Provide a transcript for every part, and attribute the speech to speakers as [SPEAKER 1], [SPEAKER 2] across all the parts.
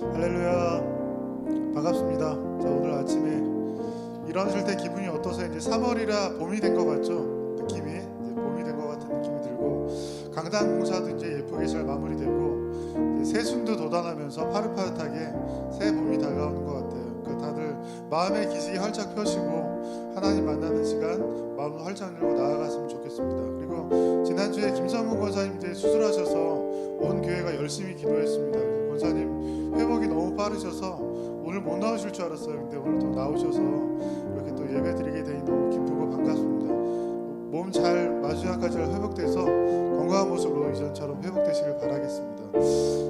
[SPEAKER 1] 할렐루야, 반갑습니다. 자, 오늘 아침에 일어나실 때 기분이 어떠세요? 이제 3월이라 봄이 된 것 같죠? 느낌이 이제 봄이 된 것 같은 느낌이 들고, 강단 공사도 이제 예쁘게 잘 마무리되고, 이제 새순도 돋아나면서 파릇파릇하게 새 봄이 다가오는 것 같아요. 그러니까 다들 마음의 기지 활짝 펴시고 하나님 만나는 시간 마음을 활짝 열고 나아갔으면 좋겠습니다. 그리고 지난주에 김성근 권사님 이제 수술하셔서 온 교회가 열심히 기도했습니다. 권사님 회복이 너무 빠르셔서 오늘 못 나오실 줄 알았어요. 근데 오늘 또 나오셔서 이렇게 또 예배 드리게 되니 너무 기쁘고 반갑습니다. 몸 잘 마지막까지 회복돼서 건강한 모습으로 이전처럼 회복되시길 바라겠습니다.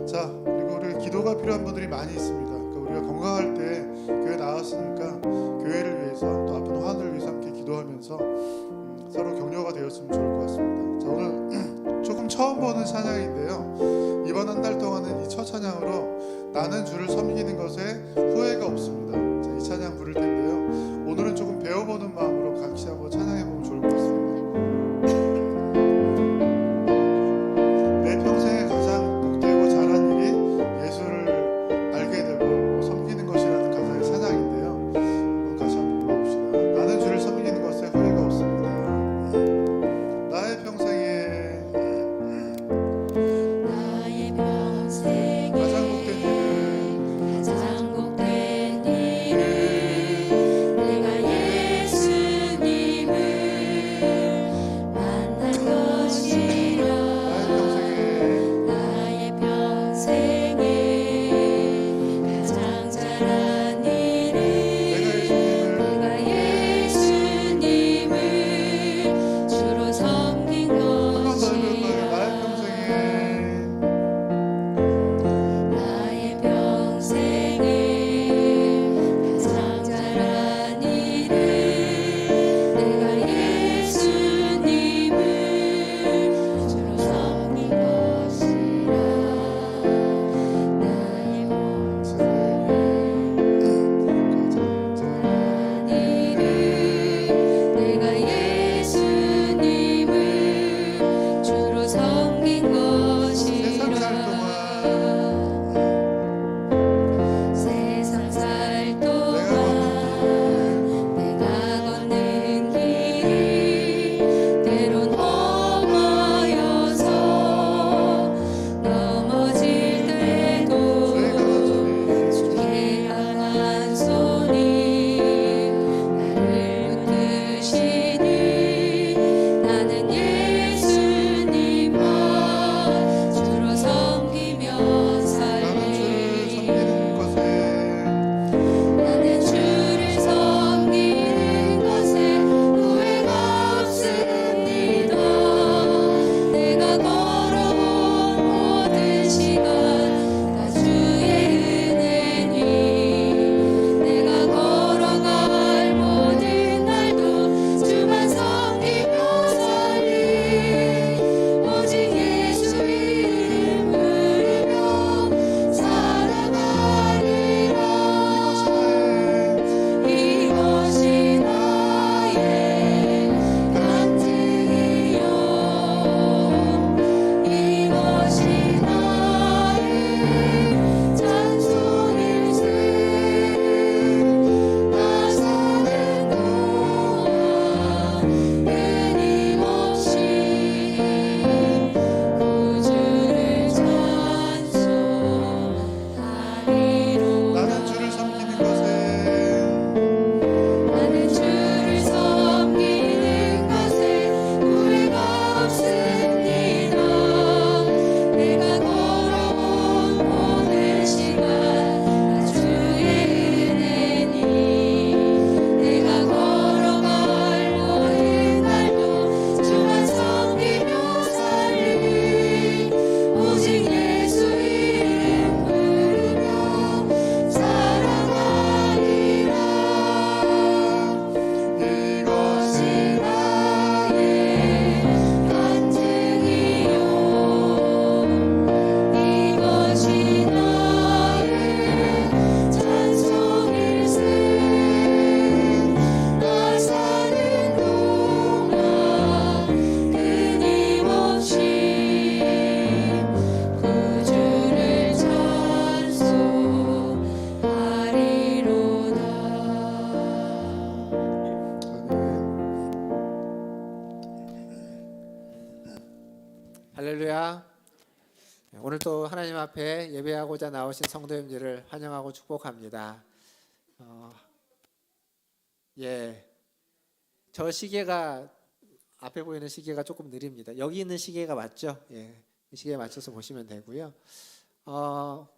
[SPEAKER 1] 자, 그리고 우리 기도가 필요한 분들이 많이 있습니다. 그러니까 우리가 건강할 때 교회 나왔으니까 교회를 위해서 또 아픈 환우를 위해서 함께 기도하면서 서로 격려가 되었으면 좋을 것 같습니다. 자, 오늘 조금 처음 보는 찬양인데요. 이번 한 달 동안은 이 첫 찬양으로 나는 주를 섬기는 것에 후회가 없습니다. 자, 이 찬양 부를 텐데요. 오늘은 조금 배워보는 마음으로 같이 한번 찬양해보면 좋을 것 같습니다. 내 평생에 가장 복되고 잘한 일이 예수를 알게 되고 섬기는 것이라는 가사의 찬양인데요. 한번 같이 한번 불러봅시다. 나는 주를 섬기는 것에 후회가 없습니다. 나의 평생에
[SPEAKER 2] 내가 예수님을 예배하고자 나오신 성도님들을 환영하고 축복합니다. 저 시계가 앞에 보이는 시계가 조금 느립니다. 여기 있는 시계가 맞죠? 이 시계에 맞춰서 보시면 되고요.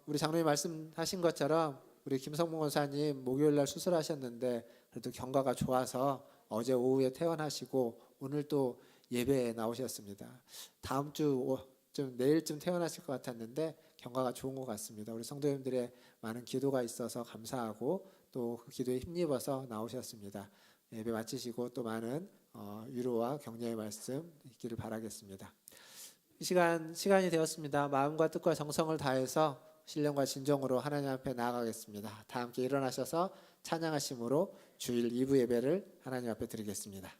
[SPEAKER 2] 우리 장로님 말씀하신 것처럼 우리 김성문 권사님 목요일날 수술하셨는데 그래도 경과가 좋아서 어제 오후에 퇴원하시고 오늘 또 예배에 나오셨습니다. 다음 주좀 내일쯤 퇴원하실 것 같았는데 경과가 좋은 것 같습니다. 우리 성도님들의 많은 기도가 있어서 감사하고 또 그 기도에 힘입어서 나오셨습니다. 예배 마치시고 또 많은 위로와 격려의 말씀 있기를 바라겠습니다. 이 시간이 되었습니다. 마음과 뜻과 정성을 다해서 신령과 진정으로 하나님 앞에 나아가겠습니다. 다 함께 일어나셔서 찬양하심으로 주일 2부 예배를 하나님 앞에 드리겠습니다.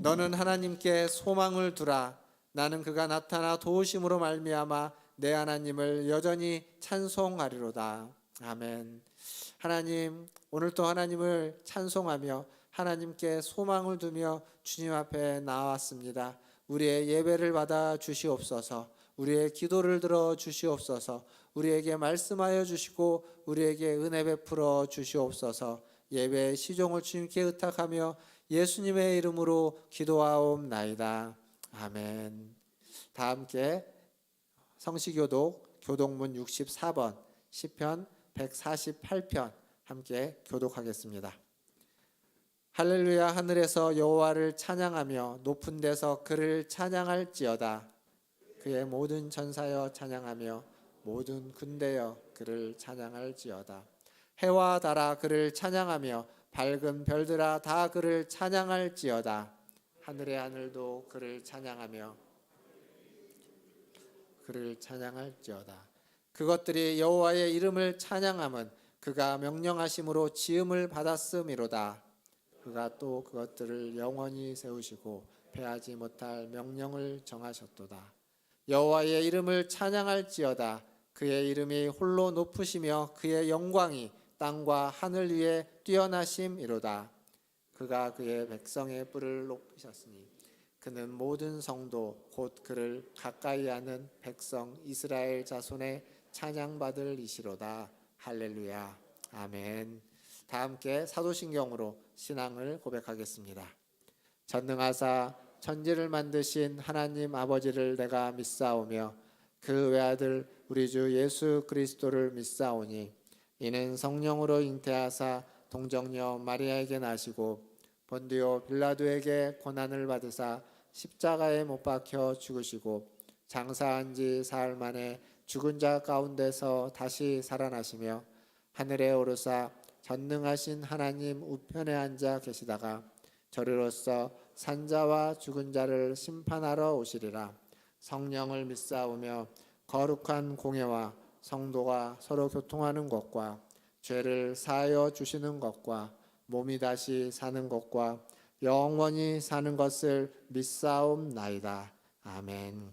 [SPEAKER 2] 너는 하나님께 소망을 두라. 나는 그가 나타나 도우심으로 말미암아 내 하나님을 여전히 찬송하리로다. 아멘. 하나님, 오늘도 하나님을 찬송하며 하나님께 소망을 두며 주님 앞에 나왔습니다. 우리의 예배를 받아 주시옵소서. 우리의 기도를 들어 주시옵소서. 우리에게 말씀하여 주시고 우리에게 은혜 베풀어 주시옵소서. 예배의 시종을 주님께 의탁하며 예수님의 이름으로 기도하옵나이다. 아멘. 다 함께 성시교독 교독문 64번 시편 148편 함께 교독하겠습니다. 할렐루야. 하늘에서 여호와를 찬양하며 높은 데서 그를 찬양할지어다. 그의 모든 전사여 찬양하며 모든 군대여 그를 찬양할지어다. 해와 달아 그를 찬양하며 밝은 별들아 다 그를 찬양할지어다. 하늘의 하늘도 그를 찬양하며 그를 찬양할지어다. 그것들이 여호와의 이름을 찬양함은 그가 명령하심으로 지음을 받았음이로다. 그가 또 그것들을 영원히 세우시고 패하지 못할 명령을 정하셨도다. 여호와의 이름을 찬양할지어다. 그의 이름이 홀로 높으시며 그의 영광이 땅과 하늘 위에 뛰어나심이로다. 그가 그의 백성의 뿔을 높이셨으니 그는 모든 성도 곧 그를 가까이 하는 백성 이스라엘 자손의 찬양받을 이시로다. 할렐루야. 아멘. 다 함께 사도신경으로 신앙을 고백하겠습니다. 전능하사 천지를 만드신 하나님 아버지를 내가 믿사오며 그 외아들 우리 주 예수 그리스도를 믿사오니 이는 성령으로 잉태하사 동정녀 마리아에게 나시고 본디오 빌라도에게 고난을 받으사 십자가에 못 박혀 죽으시고 장사한 지 사흘 만에 죽은 자 가운데서 다시 살아나시며 하늘에 오르사 전능하신 하나님 우편에 앉아 계시다가 저리로서 산자와 죽은 자를 심판하러 오시리라. 성령을 믿사오며 거룩한 공예와 성도가 서로 교통하는 것과 죄를 사하여 주시는 것과 몸이 다시 사는 것과 영원히 사는 것을 믿사옵나이다. 아멘.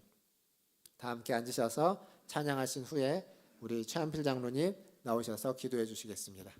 [SPEAKER 2] 다 함께 앉으셔서 찬양하신 후에 우리 최한필 장로님 나오셔서 기도해 주시겠습니다.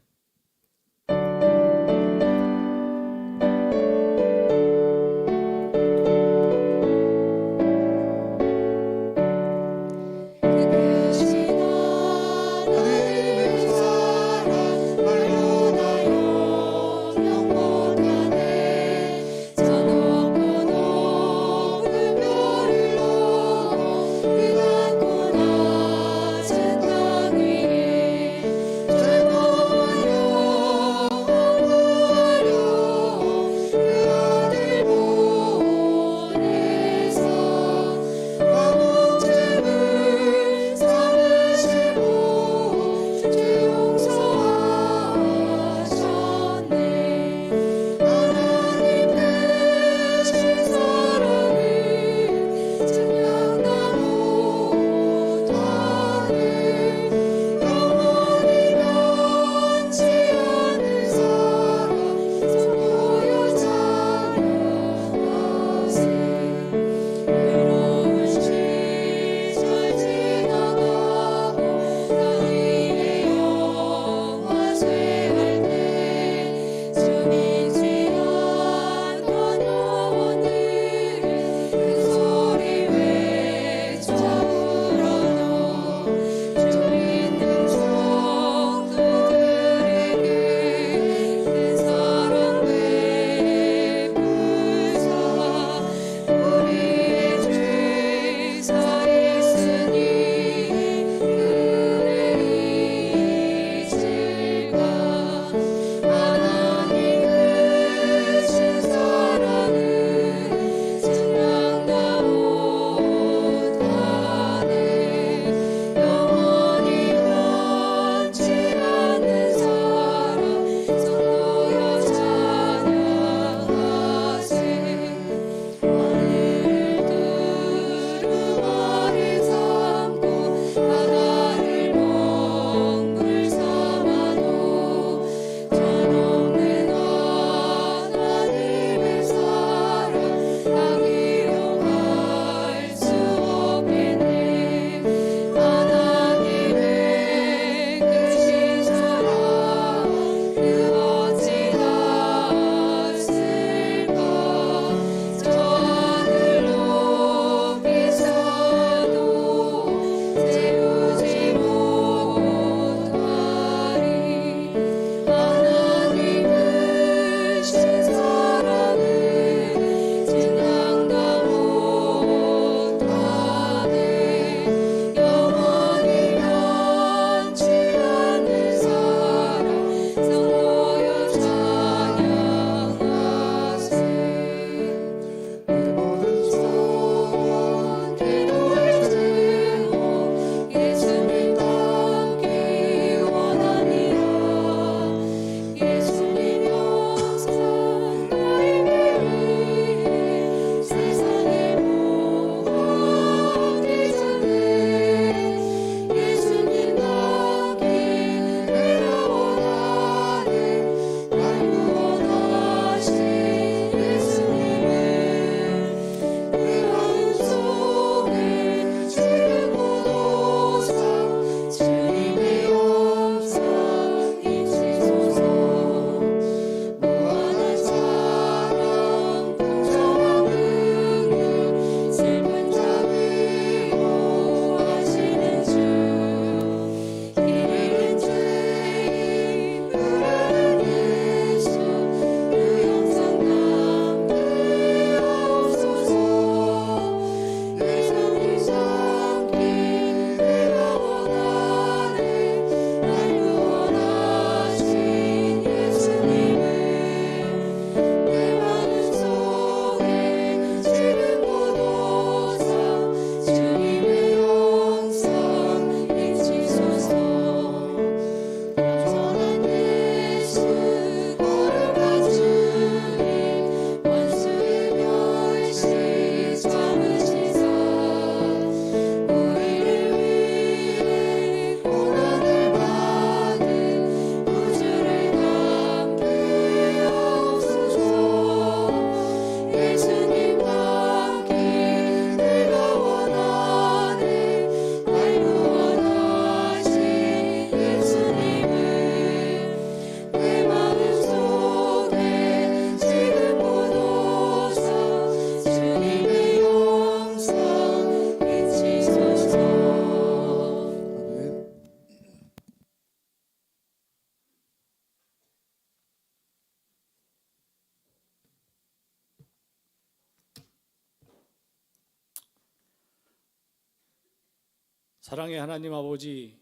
[SPEAKER 3] 사랑의 하나님 아버지,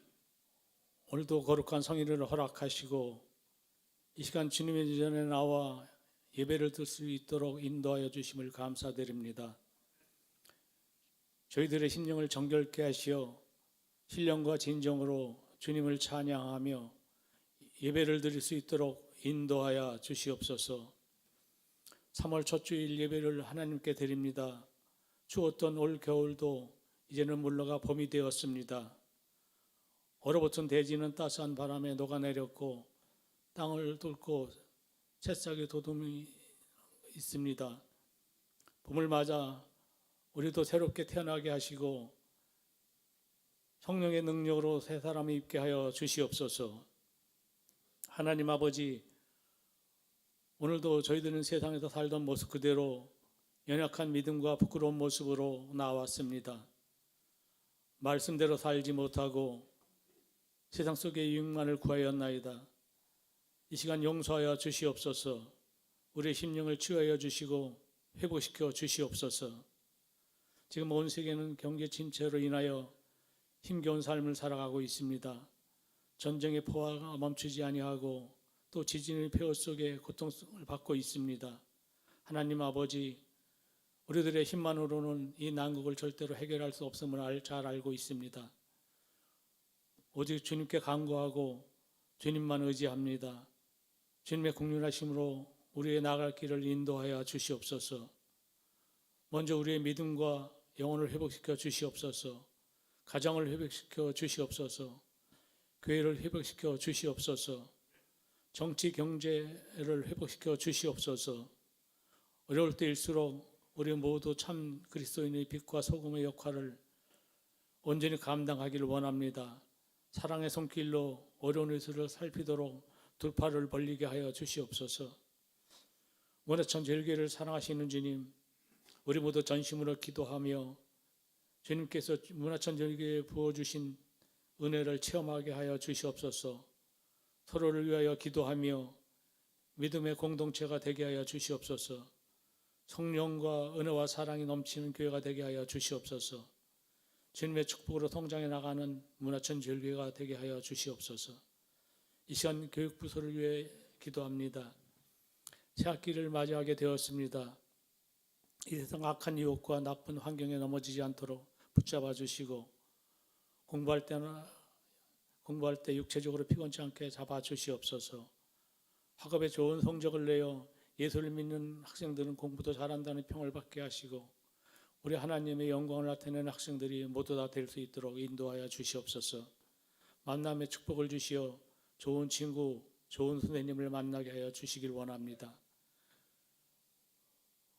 [SPEAKER 3] 오늘도 거룩한 성일을 허락하시고 이 시간 주님의 전에 나와 예배를 드릴 수 있도록 인도하여 주심을 감사드립니다. 저희들의 심령을 정결케 하시어 신령과 진정으로 주님을 찬양하며 예배를 드릴 수 있도록 인도하여 주시옵소서. 3월 첫 주일 예배를 하나님께 드립니다. 추웠던 올 겨울도 이제는 물러가 봄이 되었습니다. 얼어붙은 대지는 따스한 바람에 녹아내렸고 땅을 뚫고 새싹의 도둠이 있습니다. 봄을 맞아 우리도 새롭게 태어나게 하시고 성령의 능력으로 새 사람이 입게 하여 주시옵소서. 하나님 아버지, 오늘도 저희들은 세상에서 살던 모습 그대로 연약한 믿음과 부끄러운 모습으로 나왔습니다. 말씀대로 살지 못하고 세상 속의 유익만을 구하였나이다. 이 시간 용서하여 주시옵소서. 우리의 심령을 치유하여 주시고 회복시켜 주시옵소서. 지금 온 세계는 경제 침체로 인하여 힘겨운 삶을 살아가고 있습니다. 전쟁의 포화가 멈추지 아니하고 또 지진의 폐허 속에 고통을 받고 있습니다. 하나님 아버지, 우리들의 힘만으로는 이 난국을 절대로 해결할 수 없음을 잘 알고 있습니다. 오직 주님께 간구하고 주님만 의지합니다. 주님의 국률하심으로 우리의 나갈 길을 인도하여 주시옵소서. 먼저 우리의 믿음과 영혼을 회복시켜 주시옵소서. 가정을 회복시켜 주시옵소서. 교회를 회복시켜 주시옵소서. 정치 경제를 회복시켜 주시옵소서. 어려울 때일수록 우리 모두 참 그리스도인의 빛과 소금의 역할을 온전히 감당하기를 원합니다. 사랑의 손길로 어려운 이들을 살피도록 두 팔을 벌리게 하여 주시옵소서. 문화천 절개를 사랑하시는 주님, 우리 모두 전심으로 기도하며 주님께서 문화천 절개에 부어주신 은혜를 체험하게 하여 주시옵소서. 서로를 위하여 기도하며 믿음의 공동체가 되게 하여 주시옵소서. 성령과 은혜와 사랑이 넘치는 교회가 되게 하여 주시옵소서. 주님의 축복으로 성장해 나가는 문화천 절개가 되게 하여 주시옵소서. 이 시간 교육부서를 위해 기도합니다. 새 학기를 맞이하게 되었습니다. 이 세상 악한 유혹과 나쁜 환경에 넘어지지 않도록 붙잡아 주시고 공부할 때 육체적으로 피곤치 않게 잡아 주시옵소서. 학업에 좋은 성적을 내어 예수를 믿는 학생들은 공부도 잘한다는 평을 받게 하시고 우리 하나님의 영광을 나타내는 학생들이 모두 다 될 수 있도록 인도하여 주시옵소서. 만남의 축복을 주시어 좋은 친구, 좋은 선생님을 만나게 하여 주시길 원합니다.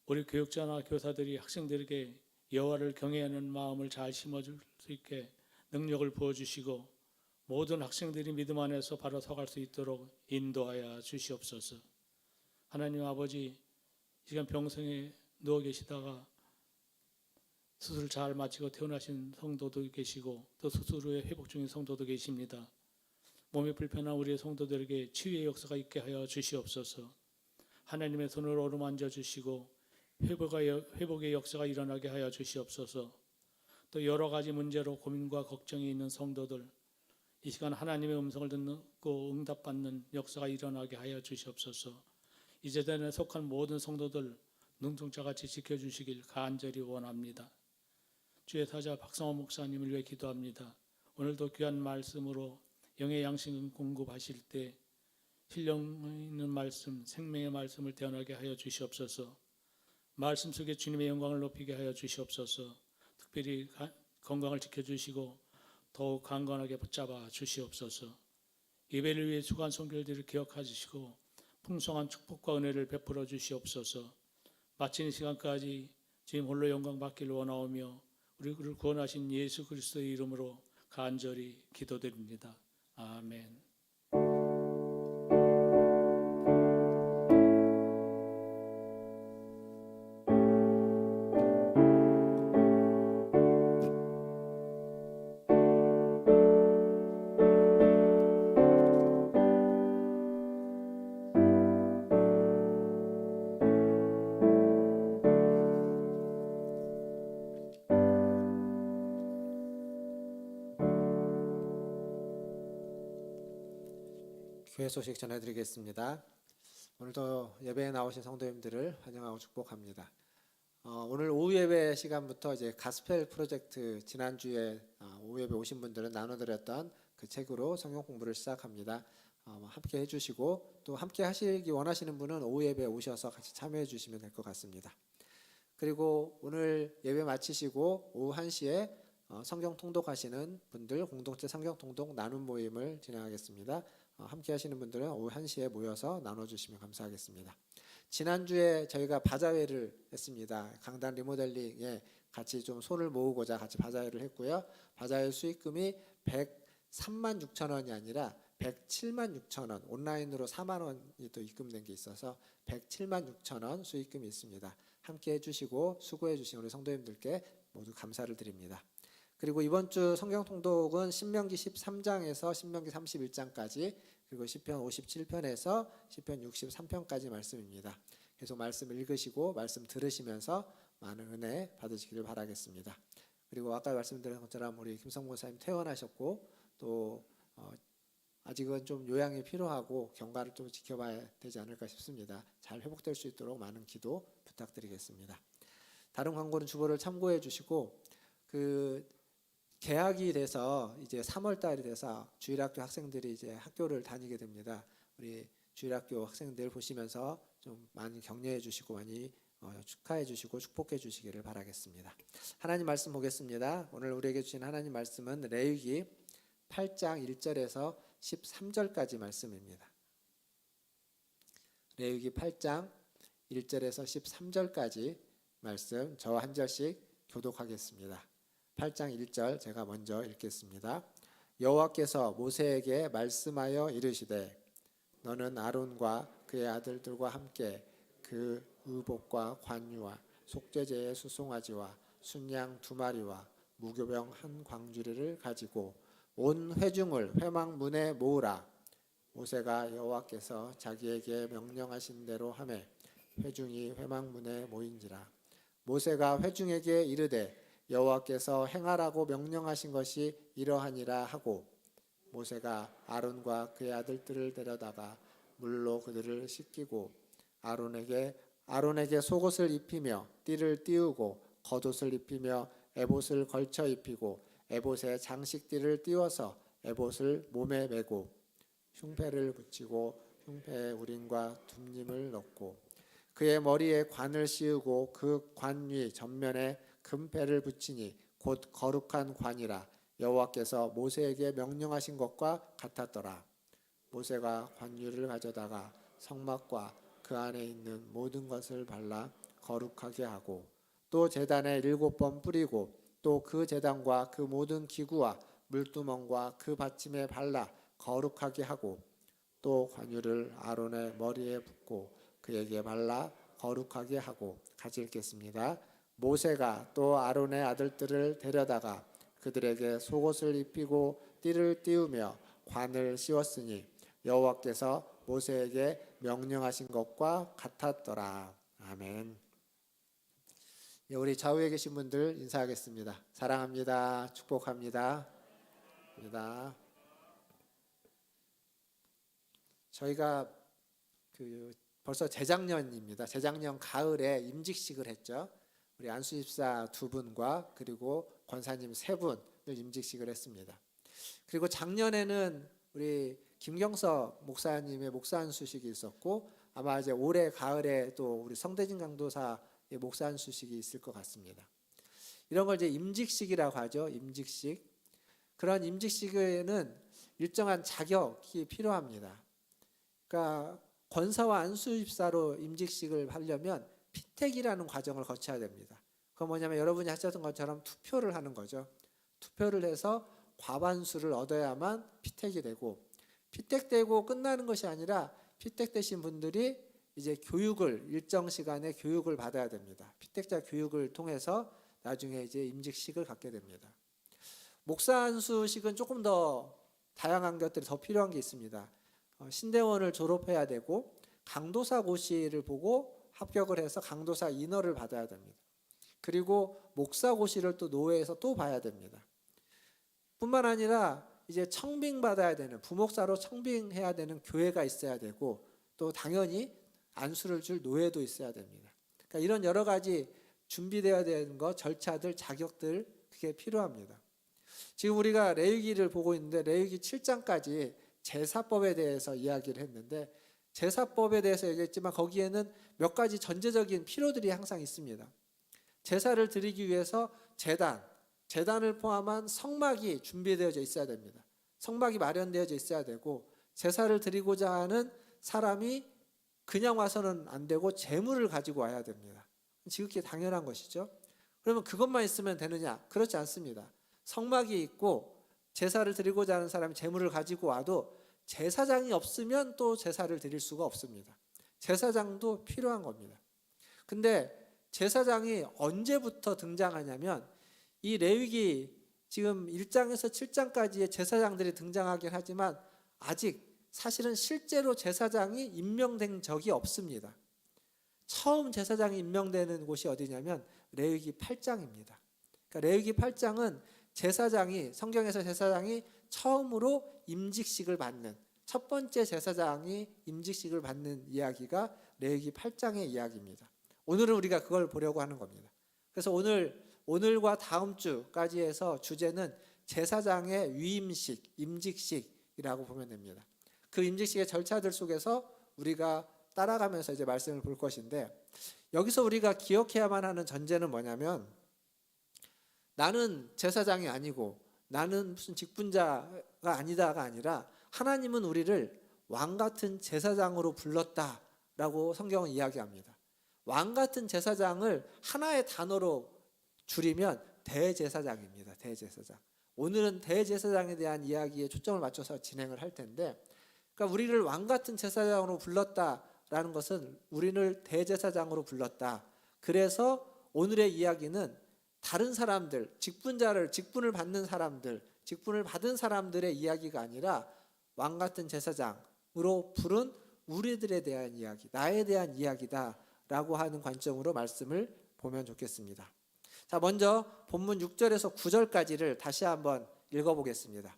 [SPEAKER 3] 우리 교육자나 교사들이 학생들에게 여호와를 경외하는 마음을 잘 심어줄 수 있게 능력을 부어주시고 모든 학생들이 믿음 안에서 바로 서갈 수 있도록 인도하여 주시옵소서. 하나님 아버지, 이 시간 병성에 누워 계시다가 수술 잘 마치고 퇴원하신 성도도 계시고 또 수술 후에 회복 중인 성도도 계십니다. 몸이 불편한 우리의 성도들에게 치유의 역사가 있게 하여 주시옵소서. 하나님의 손으로 어루만져 주시고 회복의 역사가 일어나게 하여 주시옵소서. 또 여러 가지 문제로 고민과 걱정이 있는 성도들, 이 시간 하나님의 음성을 듣고 응답받는 역사가 일어나게 하여 주시옵소서. 이 재단에 속한 모든 성도들 눈동자같이 지켜주시길 간절히 원합니다. 주의 사자 박성호 목사님을 위해 기도합니다. 오늘도 귀한 말씀으로 영의 양식을 공급하실 때 신령 있는 말씀, 생명의 말씀을 대언하게 하여 주시옵소서. 말씀 속에 주님의 영광을 높이게 하여 주시옵소서. 특별히 건강을 지켜주시고 더욱 강건하게 붙잡아 주시옵소서. 예배를 위해 수고한 손길들을 기억하시고 풍성한 축복과 은혜를 베풀어 주시옵소서. 마치는 시간까지 주님 홀로 영광 받기를 원하오며 우리를 구원하신 예수 그리스도의 이름으로 간절히 기도드립니다. 아멘.
[SPEAKER 2] 교회 소식 전해드리겠습니다. 오늘도 예배에 나오신 성도님들을 환영하고 축복합니다. 오늘 오후 예배 시간부터 이제 가스펠 프로젝트 지난주에 오후 예배 오신 분들은 나눠드렸던 그 책으로 성경 공부를 시작합니다. 함께 해주시고 또 함께 하시기 원하시는 분은 오후 예배에 오셔서 같이 참여해 주시면 될 것 같습니다. 그리고 오늘 예배 마치시고 오후 1시에 성경 통독하시는 분들 공동체 성경 통독 나눔 모임을 진행하겠습니다. 함께 하시는 분들은 오후 1시에 모여서 나눠주시면 감사하겠습니다. 지난주에 저희가 바자회를 했습니다. 강단 리모델링에 같이 좀 손을 모으고자 같이 바자회를 했고요. 바자회 수익금이 103만 6천 원이 아니라 107만 6천 원, 온라인으로 4만 원이 또 입금된 게 있어서 107만 6천 원 수익금이 있습니다. 함께 해주시고 수고해주신 우리 성도님들께 모두 감사를 드립니다. 그리고 이번 주 성경 통독은 신명기 13장에서 신명기 31장까지 그리고 시편 57편에서 시편 63편까지 말씀입니다. 계속 말씀 읽으시고 말씀 들으시면서 많은 은혜 받으시기를 바라겠습니다. 그리고 아까 말씀드린 것처럼 우리 김성모 목사님 퇴원하셨고 또 아직은 좀 요양이 필요하고 경과를 좀 지켜봐야 되지 않을까 싶습니다. 잘 회복될 수 있도록 많은 기도 부탁드리겠습니다. 다른 광고는 주보를 참고해 주시고 개학이 돼서 이제 3월 달이 돼서 주일학교 학생들이 이제 학교를 다니게 됩니다. 우리 주일학교 학생들 보시면서 좀 많이 격려해 주시고 많이 축하해 주시고 축복해 주시기를 바라겠습니다. 하나님 말씀 보겠습니다. 오늘 우리에게 주신 하나님 말씀은 레위기 8장 1절에서 13절까지 말씀입니다. 레위기 8장 1절에서 13절까지 말씀 저와 한 절씩 교독하겠습니다. 8장 1절 제가 먼저 읽겠습니다. 여호와께서 모세에게 말씀하여 이르시되 너는 아론과 그의 아들들과 함께 그 의복과 관유와 속죄제의 수송아지와 순양 2마리와 무교병 한 광주리를 가지고 온 회중을 회막문에 모으라. 모세가 여호와께서 자기에게 명령하신 대로 하매 회중이 회막문에 모인지라. 모세가 회중에게 이르되 여호와께서 행하라고 명령하신 것이 이러하니라 하고 모세가 아론과 그의 아들들을 데려다가 물로 그들을 씻기고 아론에게 속옷을 입히며 띠를 띄우고 겉옷을 입히며 에봇을 걸쳐 입히고 에봇에 장식띠를 띄워서 에봇을 몸에 메고 흉패를 붙이고 흉패에 우림과 둠님을 넣고 그의 머리에 관을 씌우고 그 관 위 전면에 금패를 붙이니 곧 거룩한 관이라 여호와께서 모세에게 명령하신 것과 같았더라. 모세가 관유를 가져다가 성막과 그 안에 있는 모든 것을 발라 거룩하게 하고 또 제단에 7번 뿌리고 또 그 제단과 그 모든 기구와 물두멍과 그 받침에 발라 거룩하게 하고 또 관유를 아론의 머리에 붓고 그에게 발라 거룩하게 하고 같이 읽겠습니다. 모세가 또 아론의 아들들을 데려다가 그들에게 속옷을 입히고 띠를 띄우며 관을 씌웠으니 여호와께서 모세에게 명령하신 것과 같았더라. 아멘. 우리 좌우에 계신 분들 인사하겠습니다. 사랑합니다. 축복합니다. 저희가 벌써 재작년입니다. 재작년 가을에 임직식을 했죠. 우리 안수집사 2분과 그리고 권사님 3분을 임직식을 했습니다. 그리고 작년에는 우리 김경석 목사님의 목사 안수식이 있었고 아마 이제 올해 가을에 또 우리 성대진 강도사의 목사 안수식이 있을 것 같습니다. 이런 걸 이제 임직식이라고 하죠. 임직식. 그런 임직식에는 일정한 자격이 필요합니다. 그러니까 권사와 안수집사로 임직식을 하려면 피택이라는 과정을 거쳐야 됩니다. 그건 뭐냐면 여러분이 하셨던 것처럼 투표를 하는 거죠. 투표를 해서 과반수를 얻어야만 피택이 되고 피택되고 끝나는 것이 아니라 피택되신 분들이 이제 교육을 일정 시간에 교육을 받아야 됩니다. 피택자 교육을 통해서 나중에 이제 임직식을 갖게 됩니다. 목사 안수식은 조금 더 다양한 것들이 더 필요한 게 있습니다. 신대원을 졸업해야 되고 강도사 고시를 보고 합격을 해서 강도사 인허를 받아야 됩니다. 그리고 목사 고시를 또 노회에서 또 봐야 됩니다. 뿐만 아니라 이제 청빙받아야 되는, 부목사로 청빙해야 되는 교회가 있어야 되고, 또 당연히 안수를 줄 노예도 있어야 됩니다. 그러니까 이런 여러 가지 준비되어야 되는 것, 절차들, 자격들, 그게 필요합니다. 지금 우리가 레위기를 보고 있는데 레위기 7장까지 제사법에 대해서 이야기를 했는데, 제사법에 대해서 얘기했지만 거기에는 몇 가지 전제적인 필요들이 항상 있습니다. 제사를 드리기 위해서 재단을 포함한 성막이 준비되어져 있어야 됩니다. 성막이 마련되어져 있어야 되고, 제사를 드리고자 하는 사람이 그냥 와서는 안 되고 재물을 가지고 와야 됩니다. 지극히 당연한 것이죠. 그러면 그것만 있으면 되느냐? 그렇지 않습니다. 성막이 있고 제사를 드리고자 하는 사람이 재물을 가지고 와도 제사장이 없으면 또 제사를 드릴 수가 없습니다. 제사장도 필요한 겁니다. 근데 제사장이 언제부터 등장하냐면, 이 레위기 지금 1장에서 7장까지의 제사장들이 등장하긴 하지만 아직 사실은 실제로 제사장이 임명된 적이 없습니다. 처음 제사장이 임명되는 곳이 어디냐면 레위기 8장입니다. 그러니까 레위기 8장은 제사장이, 성경에서 제사장이 처음으로 임직식을 받는, 첫 번째 제사장이 임직식을 받는 이야기가 레위기 8장의 이야기입니다. 오늘은 우리가 그걸 보려고 하는 겁니다. 그래서 오늘과 다음 주까지 해서 주제는 제사장의 위임식, 임직식이라고 보면 됩니다. 그 임직식의 절차들 속에서 우리가 따라가면서 이제 말씀을 볼 것인데, 여기서 우리가 기억해야만 하는 전제는 뭐냐면, 나는 제사장이 아니고 나는 무슨 직분자가 아니다가 아니라 하나님은 우리를 왕 같은 제사장으로 불렀다라고 성경은 이야기합니다. 왕 같은 제사장을 하나의 단어로 줄이면 대제사장입니다. 대제사장. 오늘은 대제사장에 대한 이야기에 초점을 맞춰서 진행을 할 텐데, 그러니까 우리를 왕 같은 제사장으로 불렀다라는 것은 우리를 대제사장으로 불렀다. 그래서 오늘의 이야기는 다른 사람들, 직분을 받는 사람들, 직분을 받은 사람들의 이야기가 아니라 왕 같은 제사장으로 부른 우리들에 대한 이야기, 나에 대한 이야기다라고 하는 관점으로 말씀을 보면 좋겠습니다. 자, 먼저 본문 6절에서 9절까지를 다시 한번 읽어보겠습니다.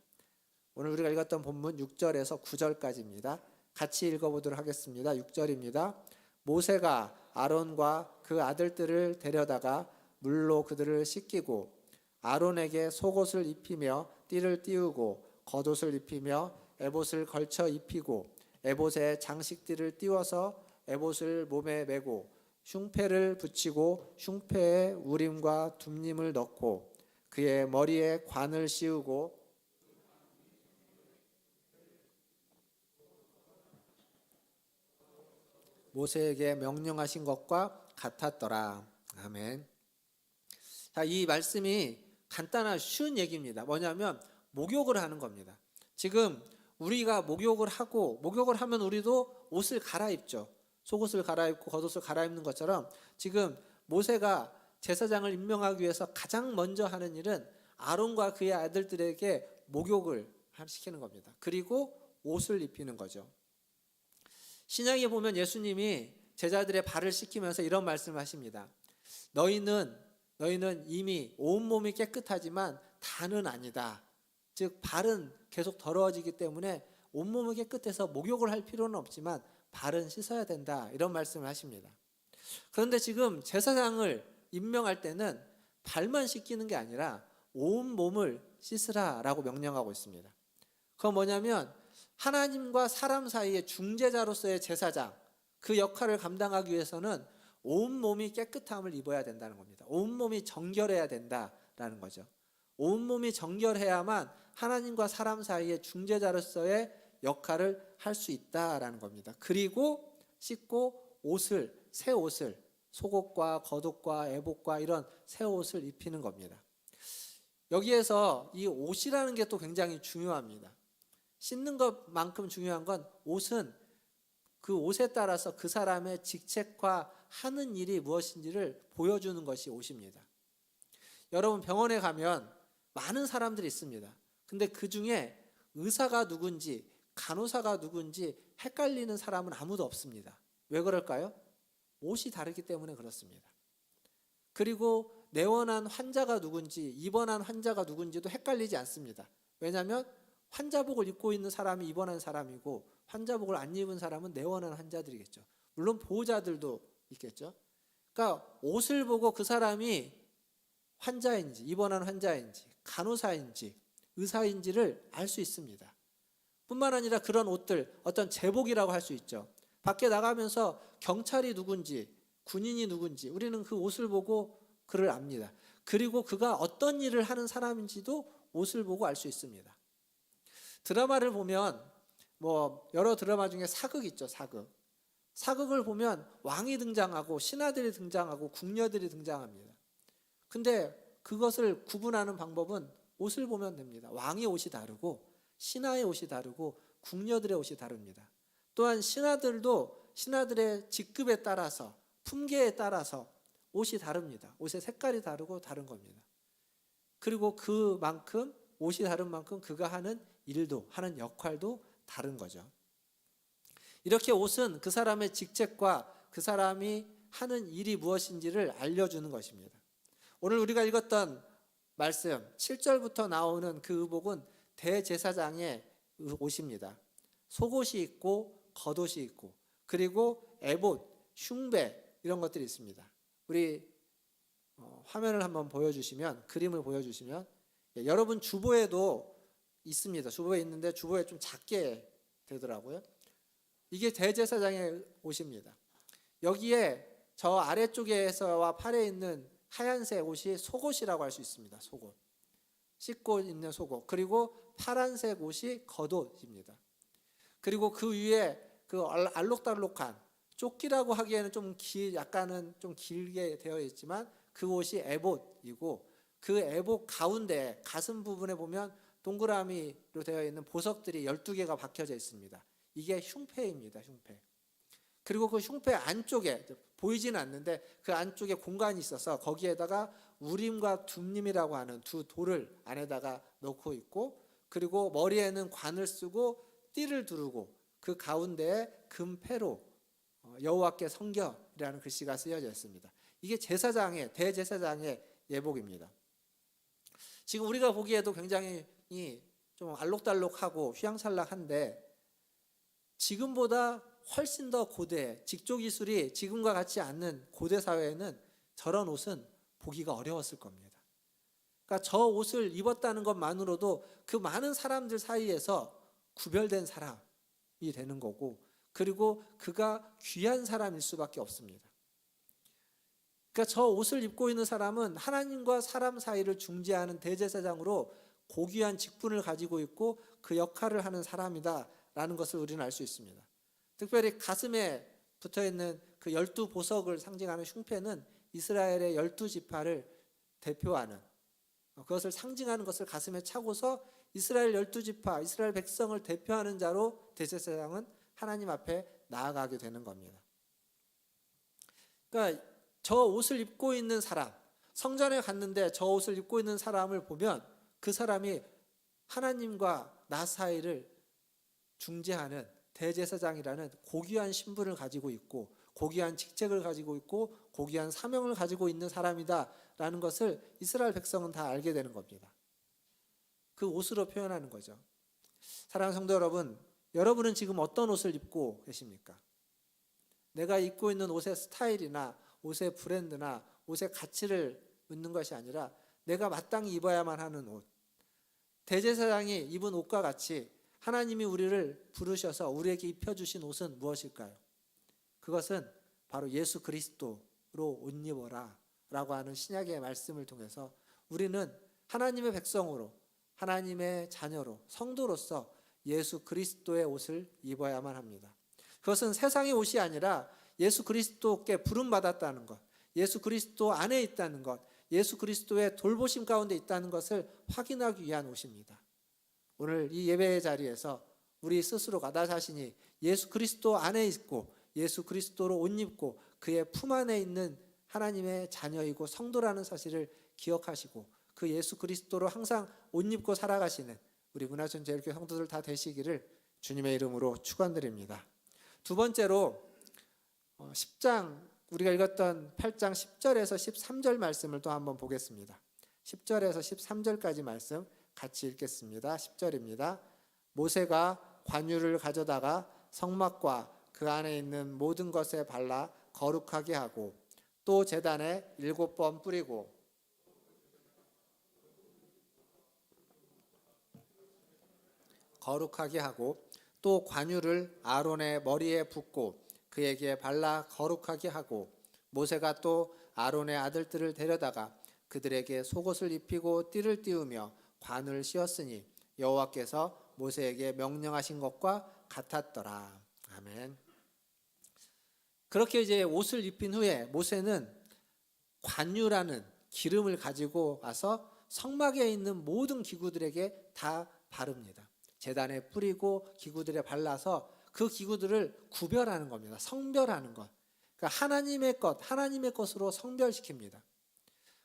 [SPEAKER 2] 오늘 우리가 읽었던 본문 6절에서 9절까지입니다. 같이 읽어보도록 하겠습니다. 6절입니다. 모세가 아론과 그 아들들을 데려다가 물로 그들을 씻기고 아론에게 속옷을 입히며 띠를 띄우고 겉옷을 입히며 에봇을 걸쳐 입히고 에봇에 장식띠를 띄워서 에봇을 몸에 메고 흉패를 붙이고 흉패에 우림과 둠림을 넣고 그의 머리에 관을 씌우고 모세에게 명령하신 것과 같았더라. 아멘. 자, 이 말씀이 간단한 쉬운 얘기입니다. 뭐냐면 목욕을 하는 겁니다. 지금 우리가 목욕을 하면 우리도 옷을 갈아입죠. 속옷을 갈아입고 겉옷을 갈아입는 것처럼 지금 모세가 제사장을 임명하기 위해서 가장 먼저 하는 일은 아론과 그의 아들들에게 목욕을 시키는 겁니다. 그리고 옷을 입히는 거죠. 신약에 보면 예수님이 제자들의 발을 씻기면서 이런 말씀을 하십니다. 너희는 이미 온몸이 깨끗하지만 다는 아니다. 즉 발은 계속 더러워지기 때문에 온몸이 깨끗해서 목욕을 할 필요는 없지만 발은 씻어야 된다. 이런 말씀을 하십니다. 그런데 지금 제사장을 임명할 때는 발만 씻기는 게 아니라 온몸을 씻으라라고 명령하고 있습니다. 그건 뭐냐면 하나님과 사람 사이의 중재자로서의 제사장, 그 역할을 감당하기 위해서는 온몸이 깨끗함을 입어야 된다는 겁니다. 온몸이 정결해야 된다라는 거죠. 온몸이 정결해야만 하나님과 사람 사이의 중재자로서의 역할을 할 수 있다라는 겁니다. 그리고 씻고 새 옷을 속옷과 겉옷과 에봇과 이런 새 옷을 입히는 겁니다. 여기에서 이 옷이라는 게 또 굉장히 중요합니다. 씻는 것만큼 중요한 건 옷은 그 옷에 따라서 그 사람의 직책과 하는 일이 무엇인지를 보여주는 것이 옷입니다. 여러분 병원에 가면 많은 사람들이 있습니다. 근데 그 중에 의사가 누군지 간호사가 누군지 헷갈리는 사람은 아무도 없습니다. 왜 그럴까요? 옷이 다르기 때문에 그렇습니다. 그리고 내원한 환자가 누군지 입원한 환자가 누군지도 헷갈리지 않습니다. 왜냐하면 환자복을 입고 있는 사람이 입원한 사람이고 환자복을 안 입은 사람은 내원한 환자들이겠죠. 물론 보호자들도 있겠죠. 그러니까 옷을 보고 그 사람이 환자인지 입원한 환자인지 간호사인지 의사인지를 알 수 있습니다. 뿐만 아니라 그런 옷들 어떤 제복이라고 할 수 있죠. 밖에 나가면서 경찰이 누군지 군인이 누군지 우리는 그 옷을 보고 그를 압니다. 그리고 그가 어떤 일을 하는 사람인지도 옷을 보고 알 수 있습니다. 드라마를 보면 뭐 여러 드라마 중에 사극 있죠. 사극을 보면 왕이 등장하고 신하들이 등장하고 궁녀들이 등장합니다. 근데 그것을 구분하는 방법은 옷을 보면 됩니다. 왕의 옷이 다르고 신하의 옷이 다르고 궁녀들의 옷이 다릅니다. 또한 신하들도 신하들의 직급에 따라서 품계에 따라서 옷이 다릅니다. 옷의 색깔이 다르고 다른 겁니다. 그리고 그만큼 옷이 다른 만큼 그가 하는 일도 하는 역할도 다른 거죠. 이렇게 옷은 그 사람의 직책과 그 사람이 하는 일이 무엇인지를 알려주는 것입니다. 오늘 우리가 읽었던 말씀 7절부터 나오는 그 의복은 대제사장의 옷입니다. 속옷이 있고 겉옷이 있고 그리고 에봇, 흉배 이런 것들이 있습니다. 우리 화면을 한번 보여주시면 그림을 보여주시면 여러분 주보에도 있습니다. 주보에 있는데 주보에 좀 작게 되더라고요. 이게 대제사장의 옷입니다. 여기에 저 아래쪽에서와 팔에 있는 하얀색 옷이 속옷이라고 할 수 있습니다. 속옷. 씻고 있는 속옷. 그리고 파란색 옷이 겉옷입니다. 그리고 그 위에 그 알록달록한 조끼라고 하기에는 약간은 좀 길게 되어 있지만 그 옷이 에봇이고 그 에봇 가운데 가슴 부분에 보면 동그라미로 되어 있는 보석들이 12개가 박혀져 있습니다. 이게 흉패입니다. 흉패. 그리고 그 흉패 안쪽에 보이지는 않는데 그 안쪽에 공간이 있어서 거기에다가 우림과 둠림이라고 하는 두 돌을 안에다가 넣고 있고 그리고 머리에는 관을 쓰고 띠를 두르고 그 가운데에 금패로 여호와께 성결이라는 글씨가 쓰여져 있습니다. 이게 대제사장의 예복입니다. 지금 우리가 보기에도 굉장히 좀 알록달록하고 휘황찬란한데 지금보다 훨씬 더 고대, 직조기술이 지금과 같지 않는 고대 사회에는 저런 옷은 보기가 어려웠을 겁니다. 그러니까 저 옷을 입었다는 것만으로도 그 많은 사람들 사이에서 구별된 사람이 되는 거고 그리고 그가 귀한 사람일 수밖에 없습니다. 그러니까 저 옷을 입고 있는 사람은 하나님과 사람 사이를 중재하는 대제사장으로 고귀한 직분을 가지고 있고 그 역할을 하는 사람이다라는 것을 우리는 알 수 있습니다. 특별히 가슴에 붙어있는 그 12보석을 상징하는 흉패는 이스라엘의 12지파를 대표하는 그것을 상징하는 것을 가슴에 차고서 이스라엘 12지파, 이스라엘 백성을 대표하는 자로 대제사장은 하나님 앞에 나아가게 되는 겁니다. 그러니까 저 옷을 입고 있는 사람, 성전에 갔는데 저 옷을 입고 있는 사람을 보면 그 사람이 하나님과 나 사이를 중재하는 대제사장이라는 고귀한 신분을 가지고 있고 고귀한 직책을 가지고 있고 고귀한 사명을 가지고 있는 사람이다라는 것을 이스라엘 백성은 다 알게 되는 겁니다. 그 옷으로 표현하는 거죠. 사랑하는 성도 여러분, 여러분은 지금 어떤 옷을 입고 계십니까? 내가 입고 있는 옷의 스타일이나 옷의 브랜드나 옷의 가치를 묻는 것이 아니라 내가 마땅히 입어야만 하는 옷. 대제사장이 입은 옷과 같이 하나님이 우리를 부르셔서 우리에게 입혀주신 옷은 무엇일까요? 그것은 바로 예수 그리스도로 옷 입어라 라고 하는 신약의 말씀을 통해서 우리는 하나님의 백성으로 하나님의 자녀로 성도로서 예수 그리스도의 옷을 입어야만 합니다. 그것은 세상의 옷이 아니라 예수 그리스도께 부름받았다는 것, 예수 그리스도 안에 있다는 것, 예수 그리스도의 돌보심 가운데 있다는 것을 확인하기 위한 옷입니다. 오늘 이 예배의 자리에서 우리 스스로가 나 자신이 예수 그리스도 안에 있고 예수 그리스도로 옷 입고 그의 품 안에 있는 하나님의 자녀이고 성도라는 사실을 기억하시고 그 예수 그리스도로 항상 옷 입고 살아가시는 우리 문화촌 제일교회 성도들 다 되시기를 주님의 이름으로 축원드립니다. 두 번째로 10장 우리가 읽었던 8장 10절에서 13절 말씀을 또 한번 보겠습니다. 10절에서 13절까지 말씀 같이 읽겠습니다. 10절입니다. 모세가 관유를 가져다가 성막과 그 안에 있는 모든 것에 발라 거룩하게 하고 또 제단에 7번 뿌리고 거룩하게 하고 또 관유를 아론의 머리에 붓고 그에게 발라 거룩하게 하고 모세가 또 아론의 아들들을 데려다가 그들에게 속옷을 입히고 띠를 띄우며 관을 씌웠으니 여호와께서 모세에게 명령하신 것과 같았더라. 아멘. 그렇게 이제 옷을 입힌 후에 모세는 관유라는 기름을 가지고 와서 성막에 있는 모든 기구들에게 다 바릅니다. 제단에 뿌리고 기구들에 발라서 그 기구들을 구별하는 겁니다. 성별하는 것. 그러니까 하나님의 것으로 성별시킵니다.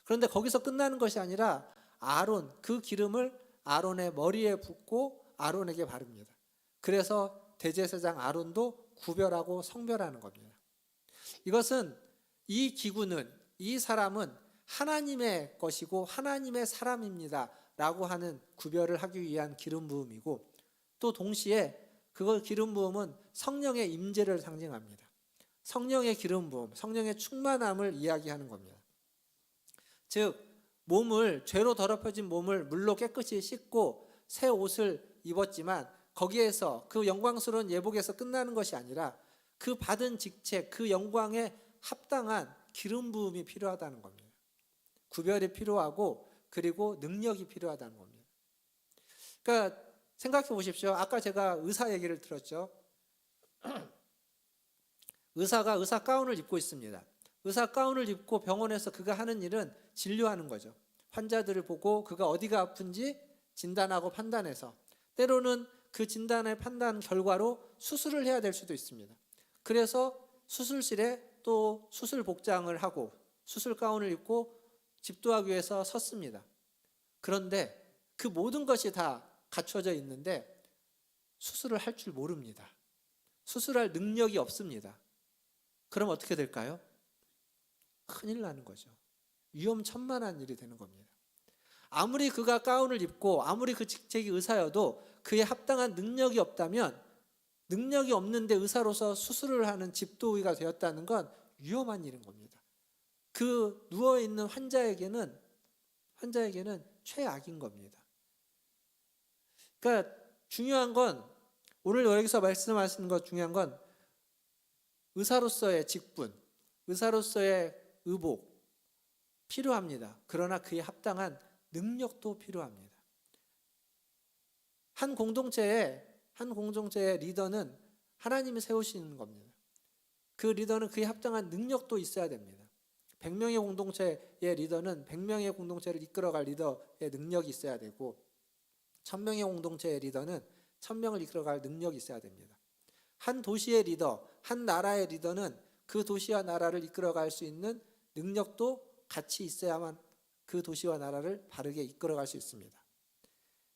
[SPEAKER 2] 그런데 거기서 끝나는 것이 아니라 아론, 그 기름을 아론의 머리에 붓고 아론에게 바릅니다. 그래서 대제사장 아론도 구별하고 성별하는 겁니다. 이것은 이 기구는, 이 사람은 하나님의 것이고 하나님의 사람입니다 라고 하는 구별을 하기 위한 기름 부음이고, 또 동시에 그걸 기름 부음은 성령의 임재를 상징합니다. 성령의 기름 부음, 성령의 충만함을 이야기하는 겁니다. 즉 몸을, 죄로 더럽혀진 몸을 물로 깨끗이 씻고 새 옷을 입었지만 거기에서, 그 영광스러운 예복에서 끝나는 것이 아니라 그 받은 직책, 그 영광에 합당한 기름 부음이 필요하다는 겁니다. 구별이 필요하고 그리고 능력이 필요하다는 겁니다. 그러니까 생각해 보십시오. 아까 제가 의사 얘기를 들었죠. 의사가 의사 가운을 입고 있습니다. 의사 가운을 입고 병원에서 그가 하는 일은 진료하는 거죠. 환자들을 보고 그가 어디가 아픈지 진단하고 판단해서, 때로는 그 진단의 판단 결과로 수술을 해야 될 수도 있습니다. 그래서 수술실에 또 수술 복장을 하고 수술 가운을 입고 집도하기 위해서 섰습니다. 그런데 그 모든 것이 다 갖춰져 있는데 수술을 할 줄 모릅니다. 수술할 능력이 없습니다. 그럼 어떻게 될까요? 큰일 나는 거죠. 위험천만한 일이 되는 겁니다. 아무리 그가 가운을 입고 아무리 그 직책이 의사여도 그에 합당한 능력이 없다면, 능력이 없는데 의사로서 수술을 하는 집도의가 되었다는 건 위험한 일인 겁니다. 그 누워있는 환자에게는 최악인 겁니다. 그러니까 중요한 건, 오늘 여기서 말씀하시는 것 중요한 건 의사로서의 직분, 의사로서의 의복 필요합니다. 그러나 그에 합당한 능력도 필요합니다. 한 공동체의 리더는 하나님이 세우시는 겁니다. 그 리더는 그에 합당한 능력도 있어야 됩니다. 100명의 공동체의 리더는 100명의 공동체를 이끌어갈 리더의 능력이 있어야 되고, 1000명의 공동체의 리더는 1000명을 이끌어갈 능력이 있어야 됩니다. 한 도시의 리더, 한 나라의 리더는 그 도시와 나라를 이끌어갈 수 있는 능력도 같이 있어야만 그 도시와 나라를 바르게 이끌어갈 수 있습니다.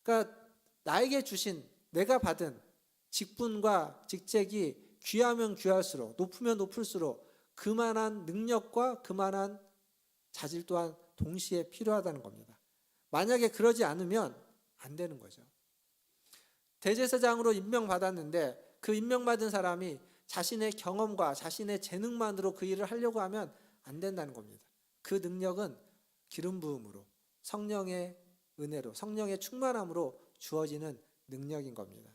[SPEAKER 2] 그러니까 나에게 주신, 내가 받은 직분과 직책이 귀하면 귀할수록, 높으면 높을수록 그만한 능력과 그만한 자질 또한 동시에 필요하다는 겁니다. 만약에 그러지 않으면 안 되는 거죠. 대제사장으로 임명받았는데 그 임명받은 사람이 자신의 경험과 자신의 재능만으로 그 일을 하려고 하면 안 된다는 겁니다. 그 능력은 기름 부음으로, 성령의 은혜로, 성령의 충만함으로 주어지는 능력인 겁니다.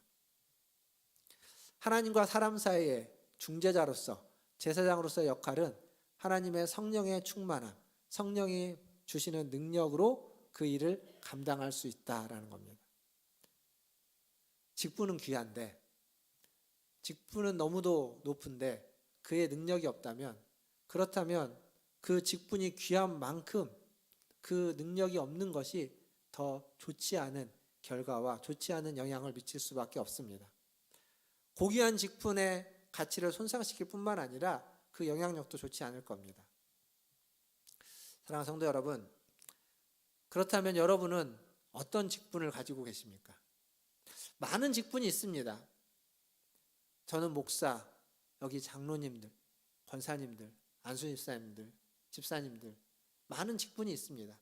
[SPEAKER 2] 하나님과 사람 사이의 중재자로서, 제사장으로서의 역할은 하나님의 성령의 충만함, 성령이 주시는 능력으로 그 일을 감당할 수 있다라는 겁니다. 직분은 귀한데, 직분은 너무도 높은데 그의 능력이 없다면, 그렇다면 그 직분이 귀한 만큼 그 능력이 없는 것이 더 좋지 않은 결과와 좋지 않은 영향을 미칠 수밖에 없습니다. 고귀한 직분의 가치를 손상시킬 뿐만 아니라 그 영향력도 좋지 않을 겁니다. 사랑하는 성도 여러분, 그렇다면 여러분은 어떤 직분을 가지고 계십니까? 많은 직분이 있습니다. 저는 목사, 여기 장로님들, 권사님들, 안수집사님들, 집사님들, 많은 직분이 있습니다.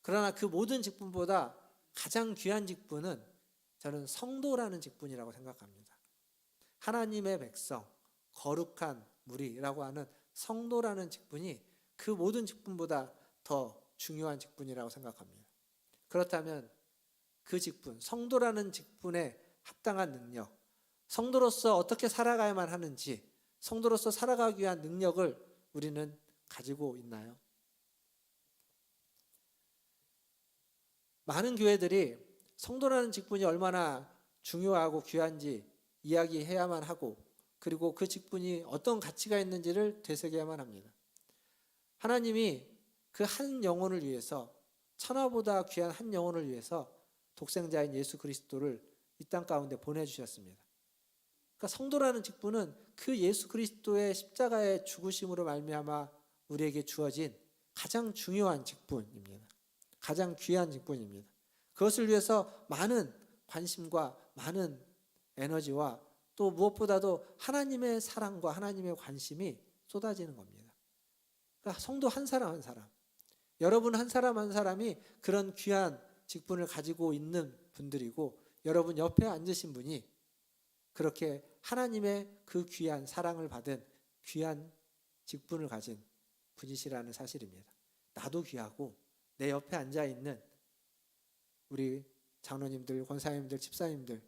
[SPEAKER 2] 그러나 그 모든 직분보다 가장 귀한 직분은 저는 성도라는 직분이라고 생각합니다. 하나님의 백성, 거룩한 무리라고 하는 성도라는 직분이 그 모든 직분보다 더 중요한 직분이라고 생각합니다. 그렇다면 그 직분, 성도라는 직분에 합당한 능력, 성도로서 어떻게 살아가야만 하는지, 성도로서 살아가기 위한 능력을 우리는 가지고 있나요? 많은 교회들이 성도라는 직분이 얼마나 중요하고 귀한지 이야기해야만 하고, 그리고 그 직분이 어떤 가치가 있는지를 되새겨야만 합니다. 하나님이 그 한 영혼을 위해서, 천하보다 귀한 한 영혼을 위해서 독생자인 예수 그리스도를 이 땅 가운데 보내주셨습니다. 그러니까 성도라는 직분은 그 예수 그리스도의 십자가의 죽으심으로 말미암아 우리에게 주어진 가장 중요한 직분입니다. 가장 귀한 직분입니다. 그것을 위해서 많은 관심과 많은 에너지와 또 무엇보다도 하나님의 사랑과 하나님의 관심이 쏟아지는 겁니다. 그러니까 성도 한 사람 한 사람, 여러분 한 사람 한 사람이 그런 귀한 직분을 가지고 있는 분들이고, 여러분 옆에 앉으신 분이 그렇게 하나님의 그 귀한 사랑을 받은 귀한 직분을 가진 분이시라는 사실입니다. 나도 귀하고 내 옆에 앉아있는 우리 장로님들, 권사님들, 집사님들,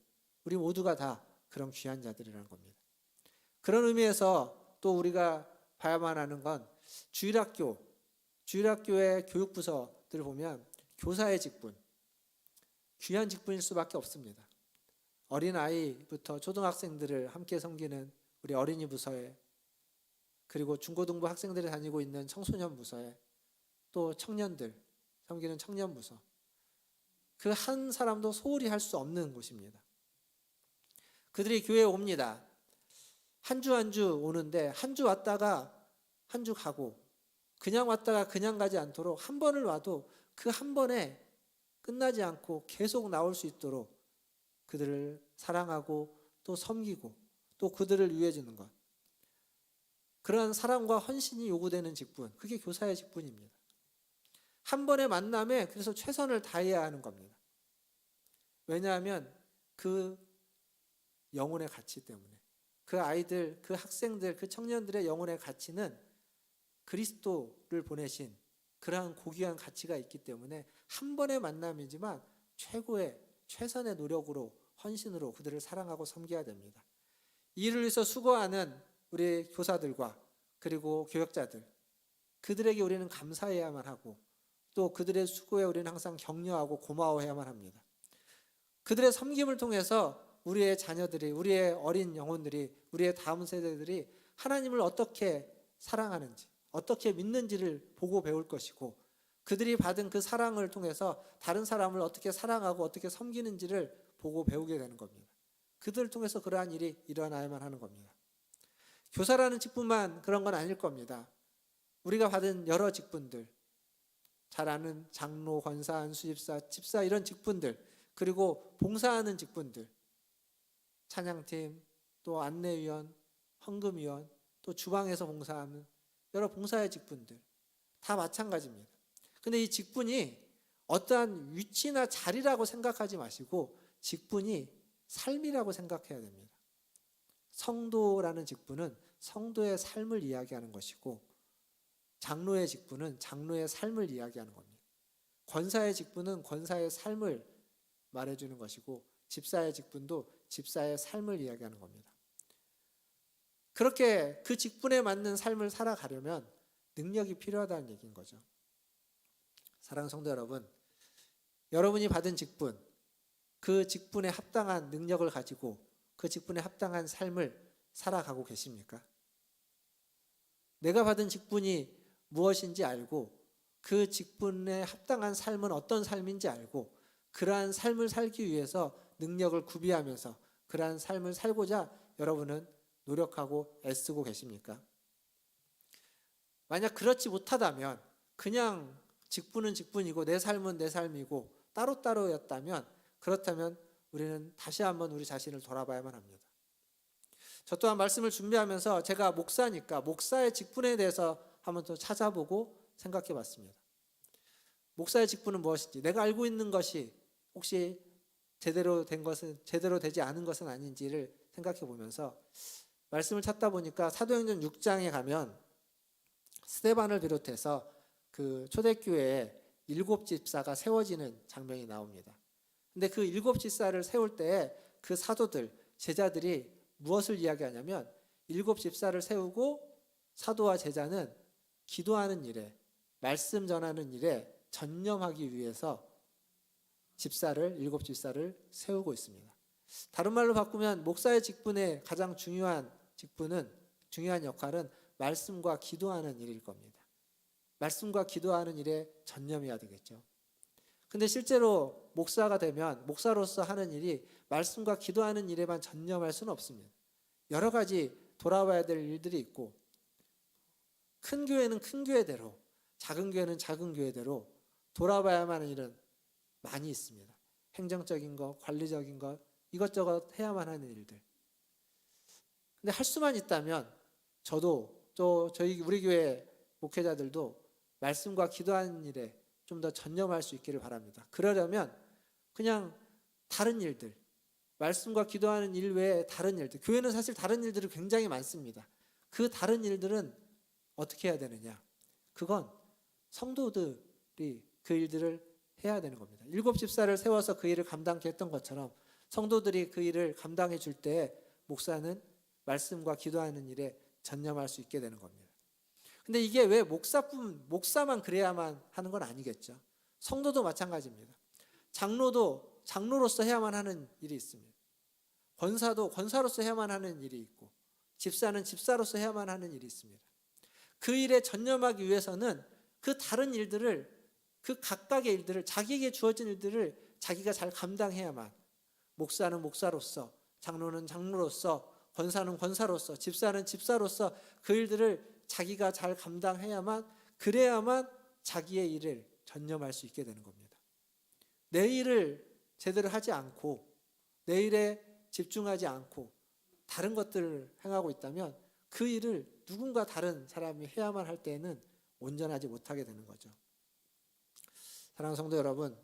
[SPEAKER 2] 우리 모두가 다 그런 귀한 자들이라는 겁니다. 그런 의미에서 또 우리가 봐야만 하는 건 주일학교의 교육부서들 보면 교사의 직분, 귀한 직분일 수밖에 없습니다. 어린아이부터 초등학생들을 함께 섬기는 우리 어린이 부서에, 그리고 중고등부 학생들이 다니고 있는 청소년 부서에, 또 청년들 섬기는 청년 부서, 그 한 사람도 소홀히 할 수 없는 곳입니다. 그들이 교회에 옵니다. 한 주 한 주 오는데, 한 주 왔다가 한 주 가고, 그냥 왔다가 그냥 가지 않도록 한 번을 와도 그 한 번에 끝나지 않고 계속 나올 수 있도록 그들을 사랑하고 또 섬기고 또 그들을 위해 주는 것, 그러한 사랑과 헌신이 요구되는 직분, 그게 교사의 직분입니다. 한 번의 만남에 그래서 최선을 다해야 하는 겁니다. 왜냐하면 그 영혼의 가치 때문에, 그 아이들, 그 학생들, 그 청년들의 영혼의 가치는 그리스도를 보내신 그러한 고귀한 가치가 있기 때문에 한 번의 만남이지만 최고의 최선의 노력으로, 헌신으로 그들을 사랑하고 섬겨야 됩니다. 이 일을 위해서 수고하는 우리 교사들과 그리고 교역자들, 그들에게 우리는 감사해야만 하고 또 그들의 수고에 우리는 항상 격려하고 고마워해야만 합니다. 그들의 섬김을 통해서 우리의 자녀들이, 우리의 어린 영혼들이, 우리의 다음 세대들이 하나님을 어떻게 사랑하는지, 어떻게 믿는지를 보고 배울 것이고, 그들이 받은 그 사랑을 통해서 다른 사람을 어떻게 사랑하고 어떻게 섬기는지를 보고 배우게 되는 겁니다. 그들을 통해서 그러한 일이 일어나야만 하는 겁니다. 교사라는 직분만 그런 건 아닐 겁니다. 우리가 받은 여러 직분들, 잘 아는 장로, 권사, 안수집사, 집사, 이런 직분들, 그리고 봉사하는 직분들, 찬양팀, 또 안내위원, 헌금위원, 또 주방에서 봉사하는 여러 봉사의 직분들 다 마찬가지입니다. 근데 이 직분이 어떠한 위치나 자리라고 생각하지 마시고 직분이 삶이라고 생각해야 됩니다. 성도라는 직분은 성도의 삶을 이야기하는 것이고, 장로의 직분은 장로의 삶을 이야기하는 겁니다. 권사의 직분은 권사의 삶을 말해주는 것이고, 집사의 직분도 집사의 삶을 이야기하는 겁니다. 그렇게 그 직분에 맞는 삶을 살아가려면 능력이 필요하다는 얘기인 거죠. 사랑하는 성도 여러분, 여러분이 받은 직분, 그 직분에 합당한 능력을 가지고 그 직분에 합당한 삶을 살아가고 계십니까? 내가 받은 직분이 무엇인지 알고 그 직분에 합당한 삶은 어떤 삶인지 알고 그러한 삶을 살기 위해서 능력을 구비하면서 그러한 삶을 살고자 여러분은 노력하고 애쓰고 계십니까? 만약 그렇지 못하다면, 그냥 직분은 직분이고 내 삶은 내 삶이고 따로따로였다면, 그렇다면 우리는 다시 한번 우리 자신을 돌아봐야만 합니다. 저 또한 말씀을 준비하면서 제가 목사니까 목사의 직분에 대해서 한번 더 찾아보고 생각해 봤습니다. 목사의 직분은 무엇인지, 내가 알고 있는 것이 혹시 제대로 된 것은 제대로 되지 않은 것은 아닌지를 생각해 보면서 말씀을 찾다 보니까 사도행전 6장에 가면 스데반을 비롯해서 그 초대교회에 7 집사가 세워지는 장면이 나옵니다. 근데 그 7 집사를 세울 때 그 사도들, 제자들이 무엇을 이야기하냐면 7 집사를 세우고 사도와 제자는 기도하는 일에, 말씀 전하는 일에 전념하기 위해서 집사를 7 집사를 세우고 있습니다. 다른 말로 바꾸면 목사의 직분의 가장 중요한 역할은 말씀과 기도하는 일일 겁니다. 말씀과 기도하는 일에 전념해야 되겠죠. 근데 실제로 목사가 되면 목사로서 하는 일이 말씀과 기도하는 일에만 전념할 수는 없습니다. 여러 가지 돌아봐야 될 일들이 있고, 큰 교회는 큰 교회대로, 작은 교회는 작은 교회대로 돌아봐야만 하는 일은 많이 있습니다. 행정적인 것, 관리적인 것, 이것저것 해야만 하는 일들. 근데 할 수만 있다면 저도 또 우리 교회 목회자들도 말씀과 기도하는 일에 좀 더 전념할 수 있기를 바랍니다. 그러려면 그냥 다른 일들, 말씀과 기도하는 일 외에 다른 일들, 교회는 사실 다른 일들이 굉장히 많습니다. 그 다른 일들은 어떻게 해야 되느냐? 그건 성도들이 그 일들을 해야 되는 겁니다. 7 집사를 세워서 그 일을 감당케 했던 것처럼 성도들이 그 일을 감당해 줄 때 목사는 말씀과 기도하는 일에 전념할 수 있게 되는 겁니다. 근데 이게 왜 목사만 그래야만 하는 건 아니겠죠. 성도도 마찬가지입니다. 장로도 장로로서 해야만 하는 일이 있습니다. 권사도 권사로서 해야만 하는 일이 있고, 집사는 집사로서 해야만 하는 일이 있습니다. 그 일에 전념하기 위해서는 그 다른 일들을, 그 각각의 일들을, 자기에게 주어진 일들을 자기가 잘 감당해야만, 목사는 목사로서, 장로는 장로로서, 권사는 권사로서, 집사는 집사로서 그 일들을 자기가 잘 감당해야만, 그래야만 자기의 일을 전념할 수 있게 되는 겁니다. 내 일을 제대로 하지 않고, 내 일에 집중하지 않고 다른 것들을 행하고 있다면 그 일을 누군가 다른 사람이 해야만 할 때에는 온전하지 못하게 되는 거죠. 사랑하는 성도 여러분,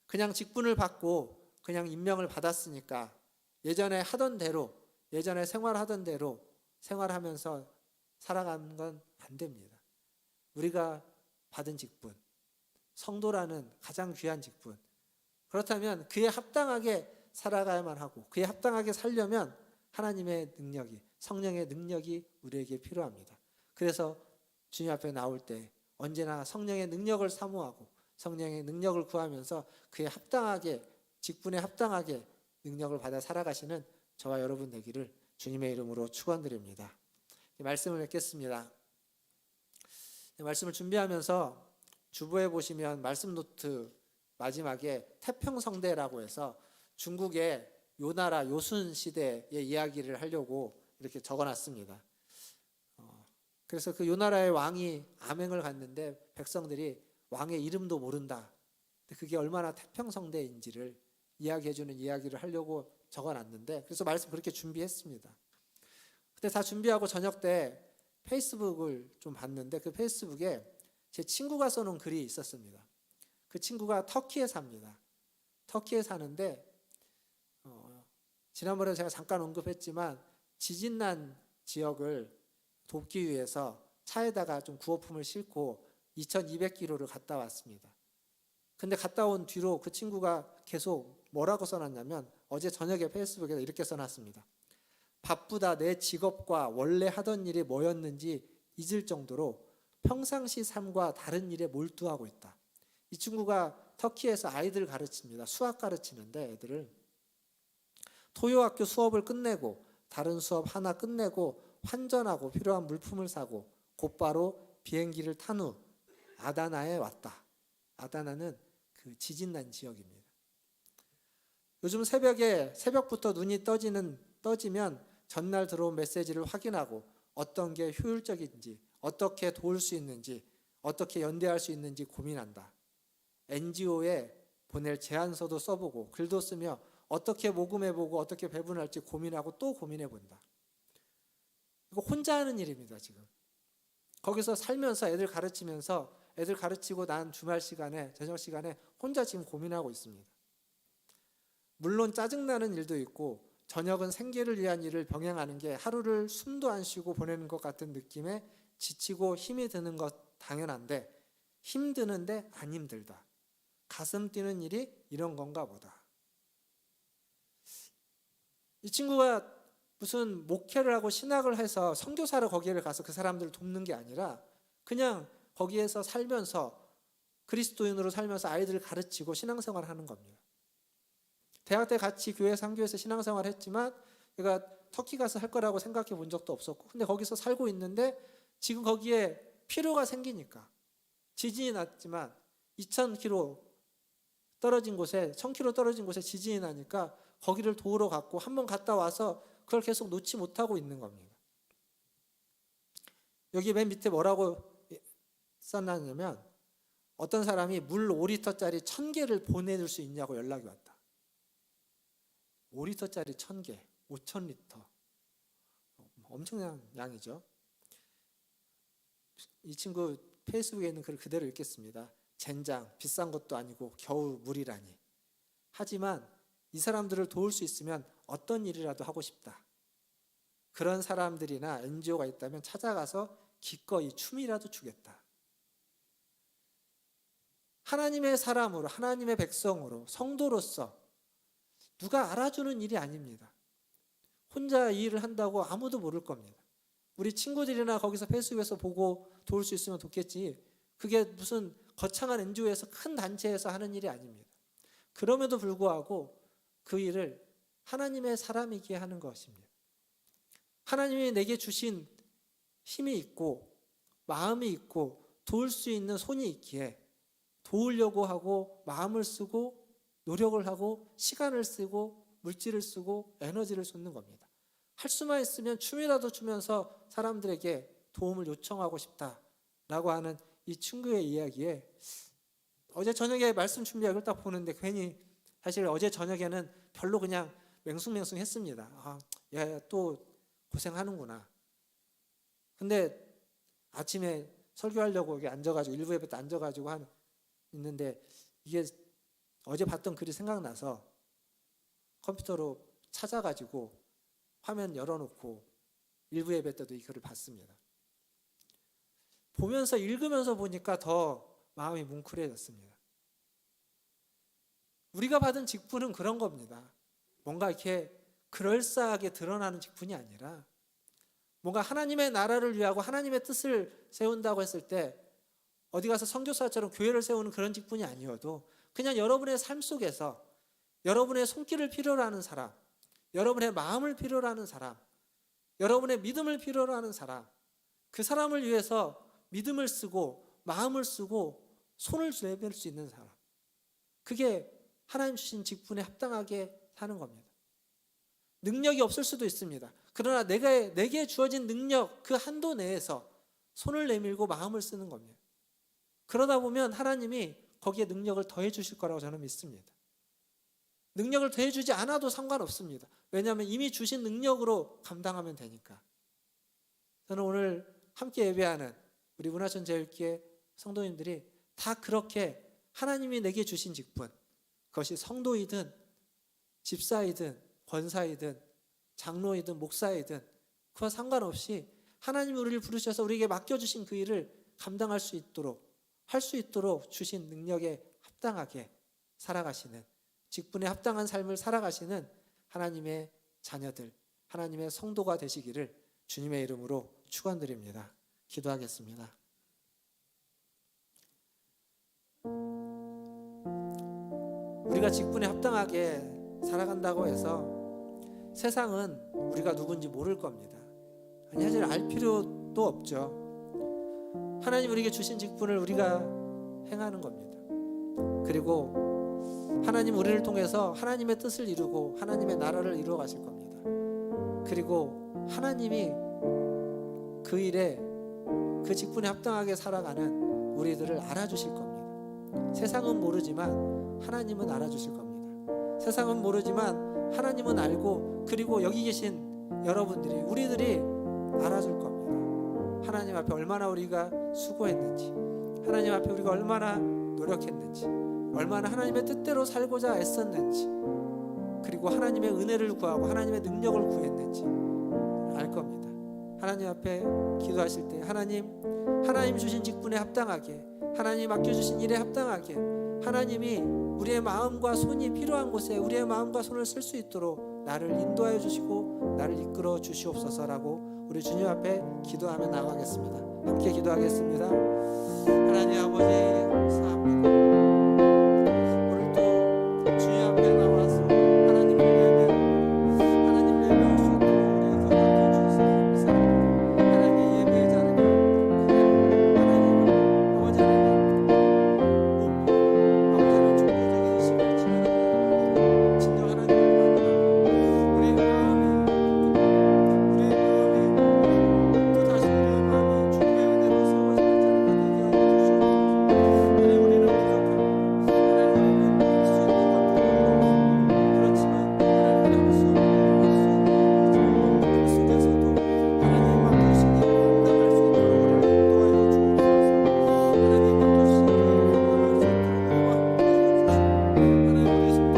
[SPEAKER 2] 그냥 직분을 받고 그냥 임명을 받았으니까 예전에 하던 대로, 예전에 생활하던 대로 생활하면서 살아가는 건 안 됩니다. 우리가 받은 직분, 성도라는 가장 귀한 직분, 그렇다면 그에 합당하게 살아가야만 하고, 그에 합당하게 살려면 하나님의 능력이, 성령의 능력이 우리에게 필요합니다. 그래서 주님 앞에 나올 때 언제나 성령의 능력을 사모하고 성령의 능력을 구하면서 그에 합당하게, 직분에 합당하게 능력을 받아 살아가시는 저와 여러분 되기를 주님의 이름으로 축원드립니다. 말씀을 맺겠습니다. 말씀을 준비하면서 주보에 보시면 말씀 노트 마지막에 태평성대라고 해서 중국의 요나라 요순 시대의 이야기를 하려고 이렇게 적어놨습니다. 그래서 그 요나라의 왕이 암행을 갔는데 백성들이 왕의 이름도 모른다. 그게 얼마나 태평성대인지를 이야기해주는 이야기를 하려고 적어놨는데, 그래서 말씀 그렇게 준비했습니다. 그때 다 준비하고 저녁 때 페이스북을 좀 봤는데 그 페이스북에 제 친구가 써놓은 글이 있었습니다. 그 친구가 터키에 삽니다. 터키에 사는데 지난번에 제가 잠깐 언급했지만 지진 난 지역을 돕기 위해서 차에다가 좀 구호품을 싣고 2200km를 갔다 왔습니다. 근데 갔다 온 뒤로 그 친구가 계속 뭐라고 써놨냐면 어제 저녁에 페이스북에 이렇게 써놨습니다. 바쁘다 내 직업과 원래 하던 일이 뭐였는지 잊을 정도로 평상시 삶과 다른 일에 몰두하고 있다. 이 친구가 터키에서 아이들 가르칩니다. 수학 가르치는데 애들을 토요학교 수업을 끝내고 다른 수업 하나 끝내고 환전하고 필요한 물품을 사고 곧바로 비행기를 탄 후 아다나에 왔다. 아다나는 그 지진 난 지역입니다. 요즘 새벽부터 눈이 떠지면 전날 들어온 메시지를 확인하고 어떤 게 효율적인지, 어떻게 도울 수 있는지, 어떻게 연대할 수 있는지 고민한다. NGO에 보낼 제안서도 써보고 글도 쓰며 어떻게 모금해보고 어떻게 배분할지 고민하고 또 고민해본다. 이거 혼자 하는 일입니다. 지금 거기서 살면서 애들 가르치면서 애들 가르치고 난 주말 시간에, 저녁 시간에 혼자 지금 고민하고 있습니다. 물론 짜증나는 일도 있고 저녁은 생계를 위한 일을 병행하는 게 하루를 숨도 안 쉬고 보내는 것 같은 느낌에 지치고 힘이 드는 것 당연한데 힘드는데 안 힘들다. 가슴 뛰는 일이 이런 건가 보다. 이 친구가 무슨 목회를 하고 신학을 해서 선교사로 거기를 가서 그 사람들을 돕는 게 아니라 그냥 거기에서 살면서 그리스도인으로 살면서 아이들을 가르치고 신앙생활을 하는 겁니다. 대학 때 같이 교회 상교에서 신앙생활을 했지만 얘가 터키 가서 할 거라고 생각해 본 적도 없었고 근데 거기서 살고 있는데 지금 거기에 필요가 생기니까 지진이 났지만 2,000km 떨어진 곳에 1,000km 떨어진 곳에 지진이 나니까 거기를 도우러 갔고 한번 갔다 와서 그걸 계속 놓지 못하고 있는 겁니다. 여기 맨 밑에 뭐라고 써놨냐면 어떤 사람이 물 5리터짜리 1,000개를 보내줄 수 있냐고 연락이 왔다. 5리터짜리 1,000개, 5,000리터. 엄청난 양이죠. 이 친구 페이스북에 있는 글을 그대로 읽겠습니다. 젠장, 비싼 것도 아니고 겨우 물이라니. 하지만 이 사람들을 도울 수 있으면 어떤 일이라도 하고 싶다. 그런 사람들이나 NGO가 있다면 찾아가서 기꺼이 춤이라도 추겠다. 하나님의 사람으로, 하나님의 백성으로, 성도로서 누가 알아주는 일이 아닙니다. 혼자 이 일을 한다고 아무도 모를 겁니다. 우리 친구들이나 거기서 페이스북에서 보고 도울 수 있으면 돕겠지. 그게 무슨 거창한 NGO에서 큰 단체에서 하는 일이 아닙니다. 그럼에도 불구하고 그 일을 하나님의 사람이기에 하는 것입니다. 하나님이 내게 주신 힘이 있고 마음이 있고 도울 수 있는 손이 있기에 도우려고 하고 마음을 쓰고 노력을 하고 시간을 쓰고 물질을 쓰고 에너지를 쏟는 겁니다. 할 수만 있으면 춤이라도 추면서 사람들에게 도움을 요청하고 싶다라고 하는 이 친구의 이야기에 어제 저녁에 말씀 준비하고 딱 보는데 괜히 사실 어제 저녁에는 별로 그냥 맹숭맹숭했습니다. 아, 얘 또 고생하는구나. 근데 아침에 설교하려고 여기 앉아가지고 일부 예배 때 앉아가지고 있는데 이게 어제 봤던 글이 생각나서 컴퓨터로 찾아가지고 화면 열어놓고 일부 예배 때도 이 글을 봤습니다. 보면서 읽으면서 보니까 더 마음이 뭉클해졌습니다. 우리가 받은 직분은 그런 겁니다. 뭔가 이렇게 그럴싸하게 드러나는 직분이 아니라 뭔가 하나님의 나라를 위하고 하나님의 뜻을 세운다고 했을 때 어디 가서 선교사처럼 교회를 세우는 그런 직분이 아니어도 그냥 여러분의 삶 속에서 여러분의 손길을 필요로 하는 사람, 여러분의 마음을 필요로 하는 사람, 여러분의 믿음을 필요로 하는 사람, 그 사람을 위해서 믿음을 쓰고 마음을 쓰고 손을 내밀 수 있는 사람, 그게 하나님 주신 직분에 합당하게 사는 겁니다. 능력이 없을 수도 있습니다. 그러나 내게 주어진 능력 그 한도 내에서 손을 내밀고 마음을 쓰는 겁니다. 그러다 보면 하나님이 거기에 능력을 더해 주실 거라고 저는 믿습니다. 능력을 더해 주지 않아도 상관없습니다. 왜냐하면 이미 주신 능력으로 감당하면 되니까. 저는 오늘 함께 예배하는 우리 문화천 제일교회 성도님들이 다 그렇게 하나님이 내게 주신 직분, 그것이 성도이든 집사이든 권사이든 장로이든 목사이든 그와 상관없이 하나님이 우리를 부르셔서 우리에게 맡겨주신 그 일을 감당할 수 있도록 할 수 있도록 주신 능력에 합당하게 살아가시는, 직분에 합당한 삶을 살아가시는 하나님의 자녀들, 하나님의 성도가 되시기를 주님의 이름으로 축원드립니다. 기도하겠습니다. 우리가 직분에 합당하게 살아간다고 해서 세상은 우리가 누군지 모를 겁니다. 아니, 사실 알 필요도 없죠. 하나님 우리에게 주신 직분을 우리가 행하는 겁니다. 그리고 하나님 우리를 통해서 하나님의 뜻을 이루고 하나님의 나라를 이루어 가실 겁니다. 그리고 하나님이 그 일에 그 직분에 합당하게 살아가는 우리들을 알아주실 겁니다. 세상은 모르지만 하나님은 알아주실 겁니다. 세상은 모르지만 하나님은 알고, 그리고 여기 계신 여러분들이, 우리들이 알아줄 겁니다. 하나님 앞에 얼마나 우리가 수고했는지, 하나님 앞에 우리가 얼마나 노력했는지, 얼마나 하나님의 뜻대로 살고자 애썼는지, 그리고 하나님의 은혜를 구하고 하나님의 능력을 구했는지 알 겁니다. 하나님 앞에 기도하실 때 하나님 주신 직분에 합당하게, 하나님 맡겨주신 일에 합당하게, 하나님이 우리의 마음과 손이 필요한 곳에 우리의 마음과 손을 쓸 수 있도록 나를 인도하여 주시고 나를 이끌어 주시옵소서라고 우리 주님 앞에 기도하며 나가겠습니다. 함께 기도하겠습니다. 하나님 아버지 감사합니다. 오늘도 주님 앞에 나와서 하나님을 예배하고 하나님을 예배할 수 있도록 우리에게 허락해 주셔서 감사합니다. 하나님 예배의 자리가 하나님 아버지 하나님 중보적인 의식을 지나는 진정 하나님을 만나고 우리의 마음이 또 다시 우리의 마음이 주님의 은혜로 세워지는 자리가 되게 하여 주시옵소서. 하나님 우리는 부족합니다. 하나님 우리는 할 수 있는 것들은 그렇지만 하나님이 할 수 없는 그 속에서도 하나님 맡기신 일을 감당할 수 있도록 우리를 인도하여 주옵소서. 하나님 맡기신 일을 감당할 수 있도록 우리와 함께하여 주시고 하나님 우리 성도들과 함께하여 주시고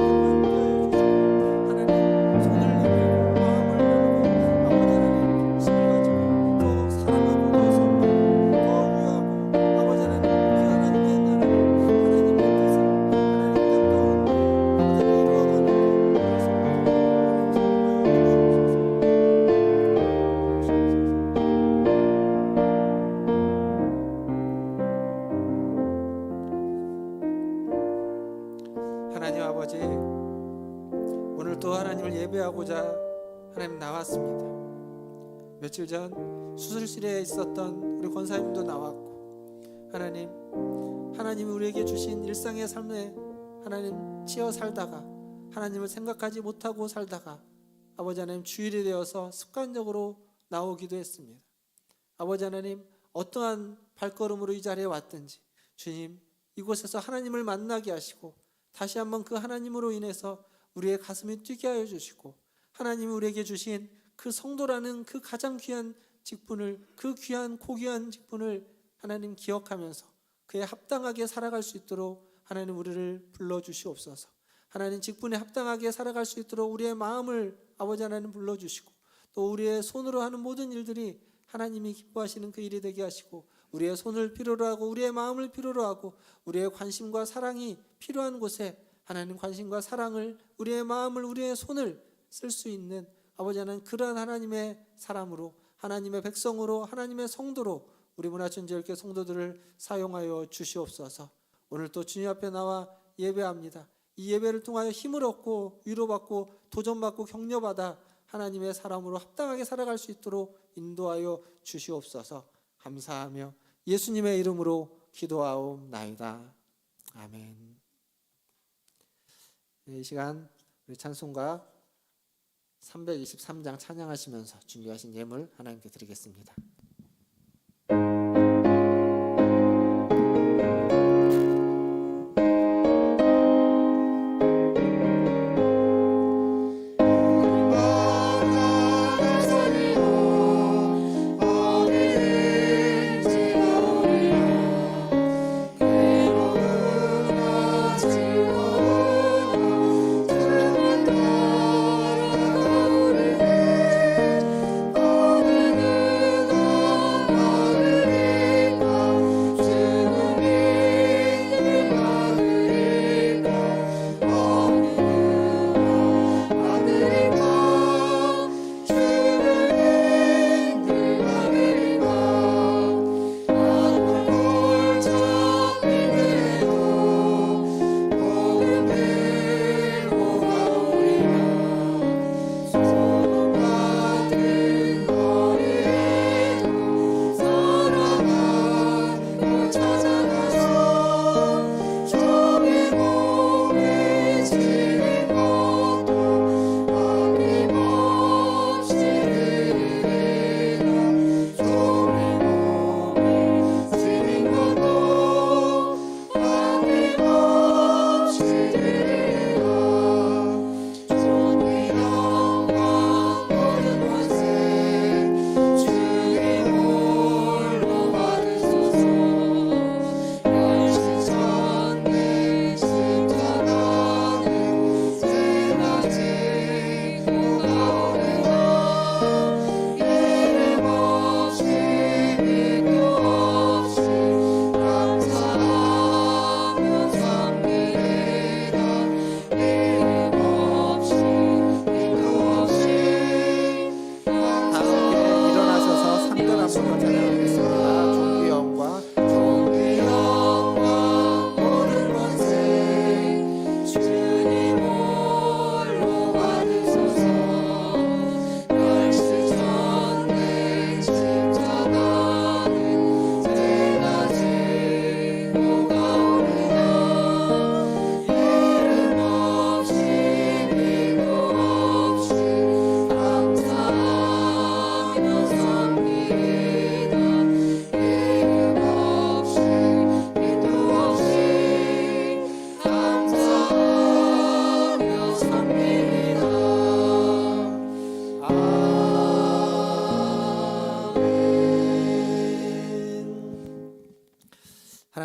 [SPEAKER 2] 하나님 손을 내밀고 마음을 열고 아버지 하나님 힘을 가지고 더 사랑하고 더 섬기고 더 위하고 아버지 하나님 그 하나님의 나라를 하나님의 뜻을 하나님 땅 가운데 아버지 이루어가는 우리 성도들 하나님 하나님 아버지 오늘 또 하나님을 예배하고자 하나님 나왔습니다. 며칠 전 수술실에 있었던 우리 권사님도 나왔고 하나님이 우리에게 주신 일상의 삶에 하나님 치여 살다가 하나님을 생각하지 못하고 살다가 아버지 하나님 주일이 되어서 습관적으로 나오기도 했습니다. 아버지 하나님 어떠한 발걸음으로 이 자리에 왔든지 주님 이곳에서 하나님을 만나게 하시고 다시 한번 그 하나님으로 인해서 우리의 가슴이 뛰게 하여 주시고 하나님이 우리에게 주신 그 성도라는 그 가장 귀한 직분을, 그 귀한 고귀한 직분을 하나님 기억하면서 그에 합당하게 살아갈 수 있도록 하나님 우리를 불러주시옵소서. 하나님 직분에 합당하게 살아갈 수 있도록 우리의 마음을 아버지 하나님 불러주시고 또 우리의 손으로 하는 모든 일들이 하나님이 기뻐하시는 그 일이 되게 하시고 우리의 손을 필요로 하고 우리의 마음을 필요로 하고 우리의 관심과 사랑이 필요한 곳에 하나님 관심과 사랑을 우리의 마음을 우리의 손을 쓸 수 있는 아버지 하나님 그러한 하나님의 사람으로 하나님의 백성으로 하나님의 성도로 우리 문화천지교회 성도들을 사용하여 주시옵소서. 오늘 또 주님 앞에 나와 예배합니다. 이 예배를 통하여 힘을 얻고 위로받고 도전받고 격려받아 하나님의 사람으로 합당하게 살아갈 수 있도록 인도하여 주시옵소서. 감사하며 예수님의 이름으로 기도하옵나이다. 아멘. 이 시간 우리 찬송가 323장 찬양하시면서 준비하신 예물 하나님께 드리겠습니다.
[SPEAKER 4] 어느 누가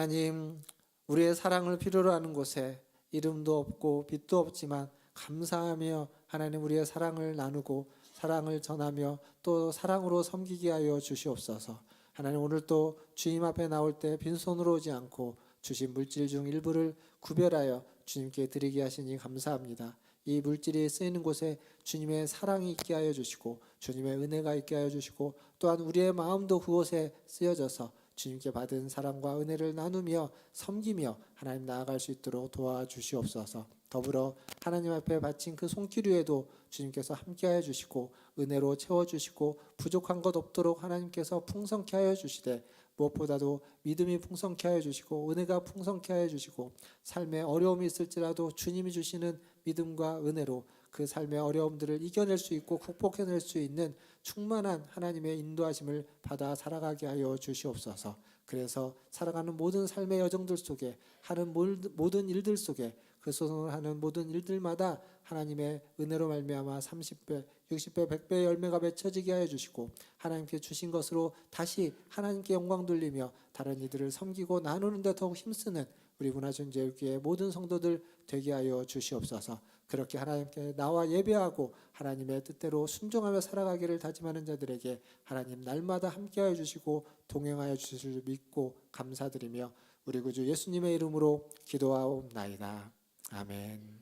[SPEAKER 2] 하나님, 우리의 사랑을 필요로 하는 곳에 이름도 없고 빛도 없지만 감사하며 하나님 우리의 사랑을 나누고 사랑을 전하며 또 사랑으로 섬기게 하여 주시옵소서. 하나님, 오늘 또 주님 앞에 나올 때 빈손으로 오지 않고 주신 물질 중 일부를 구별하여 주님께 드리게 하시니 감사합니다. 이 물질이 쓰이는 곳에 주님의 사랑이 있게 하여 주시고 주님의 은혜가 있게 하여 주시고 또한 우리의 마음도 그곳에 쓰여져서 주님께 받은 사랑과 은혜를 나누며 섬기며 하나님 나아갈 수 있도록 도와주시옵소서. 더불어 하나님 앞에 바친 그 손길 위에도 주님께서 함께하여 주시고 은혜로 채워주시고 부족한 것 없도록 하나님께서 풍성케 하여 주시되 무엇보다도 믿음이 풍성케 하여 주시고 은혜가 풍성케 하여 주시고 삶에 어려움이 있을지라도 주님이 주시는 믿음과 은혜로 그 삶의 어려움들을 이겨낼 수 있고 극복해낼 수 있는 충만한 하나님의 인도하심을 받아 살아가게 하여 주시옵소서. 그래서 살아가는 모든 삶의 여정들 속에 하는 모든 일들 속에 그 손을 하는 모든 일들마다 하나님의 은혜로 말미암아 30배, 60배, 100배의 열매가 맺혀지게 하여 주시고 하나님께 주신 것으로 다시 하나님께 영광 돌리며 다른 이들을 섬기고 나누는 데 더욱 힘쓰는 우리 문화전제일교회 모든 성도들 되게 하여 주시옵소서. 그렇게 하나님께 나와 예배하고 하나님의 뜻대로 순종하며 살아가기를 다짐하는 자들에게 하나님 날마다 함께하여 주시고 동행하여 주실 줄 믿고 감사드리며 우리 구주 예수님의 이름으로 기도하옵나이다. 아멘.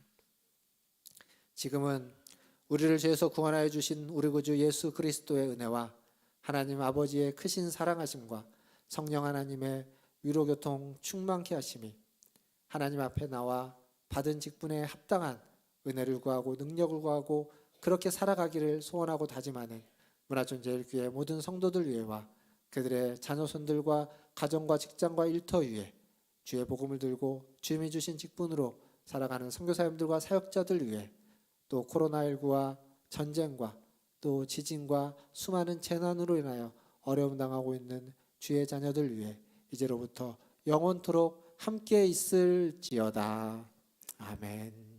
[SPEAKER 2] 지금은 우리를 죄에서 구원하여 주신 우리 구주 예수 그리스도의 은혜와 하나님 아버지의 크신 사랑하심과 성령 하나님의 위로교통 충만케 하심이 하나님 앞에 나와 받은 직분에 합당한 은혜를 구하고 능력을 구하고 그렇게 살아가기를 소원하고 다짐하는 문화전제일교회 모든 성도들 위에와 그들의 자녀손들과 가정과 직장과 일터 위에 주의 복음을 들고 주님이 주신 직분으로 살아가는 선교사님들과 사역자들 위해 또 코로나19와 전쟁과 또 지진과 수많은 재난으로 인하여 어려움 당하고 있는 주의 자녀들 위해 이제로부터 영원토록 함께 있을지어다. 아멘.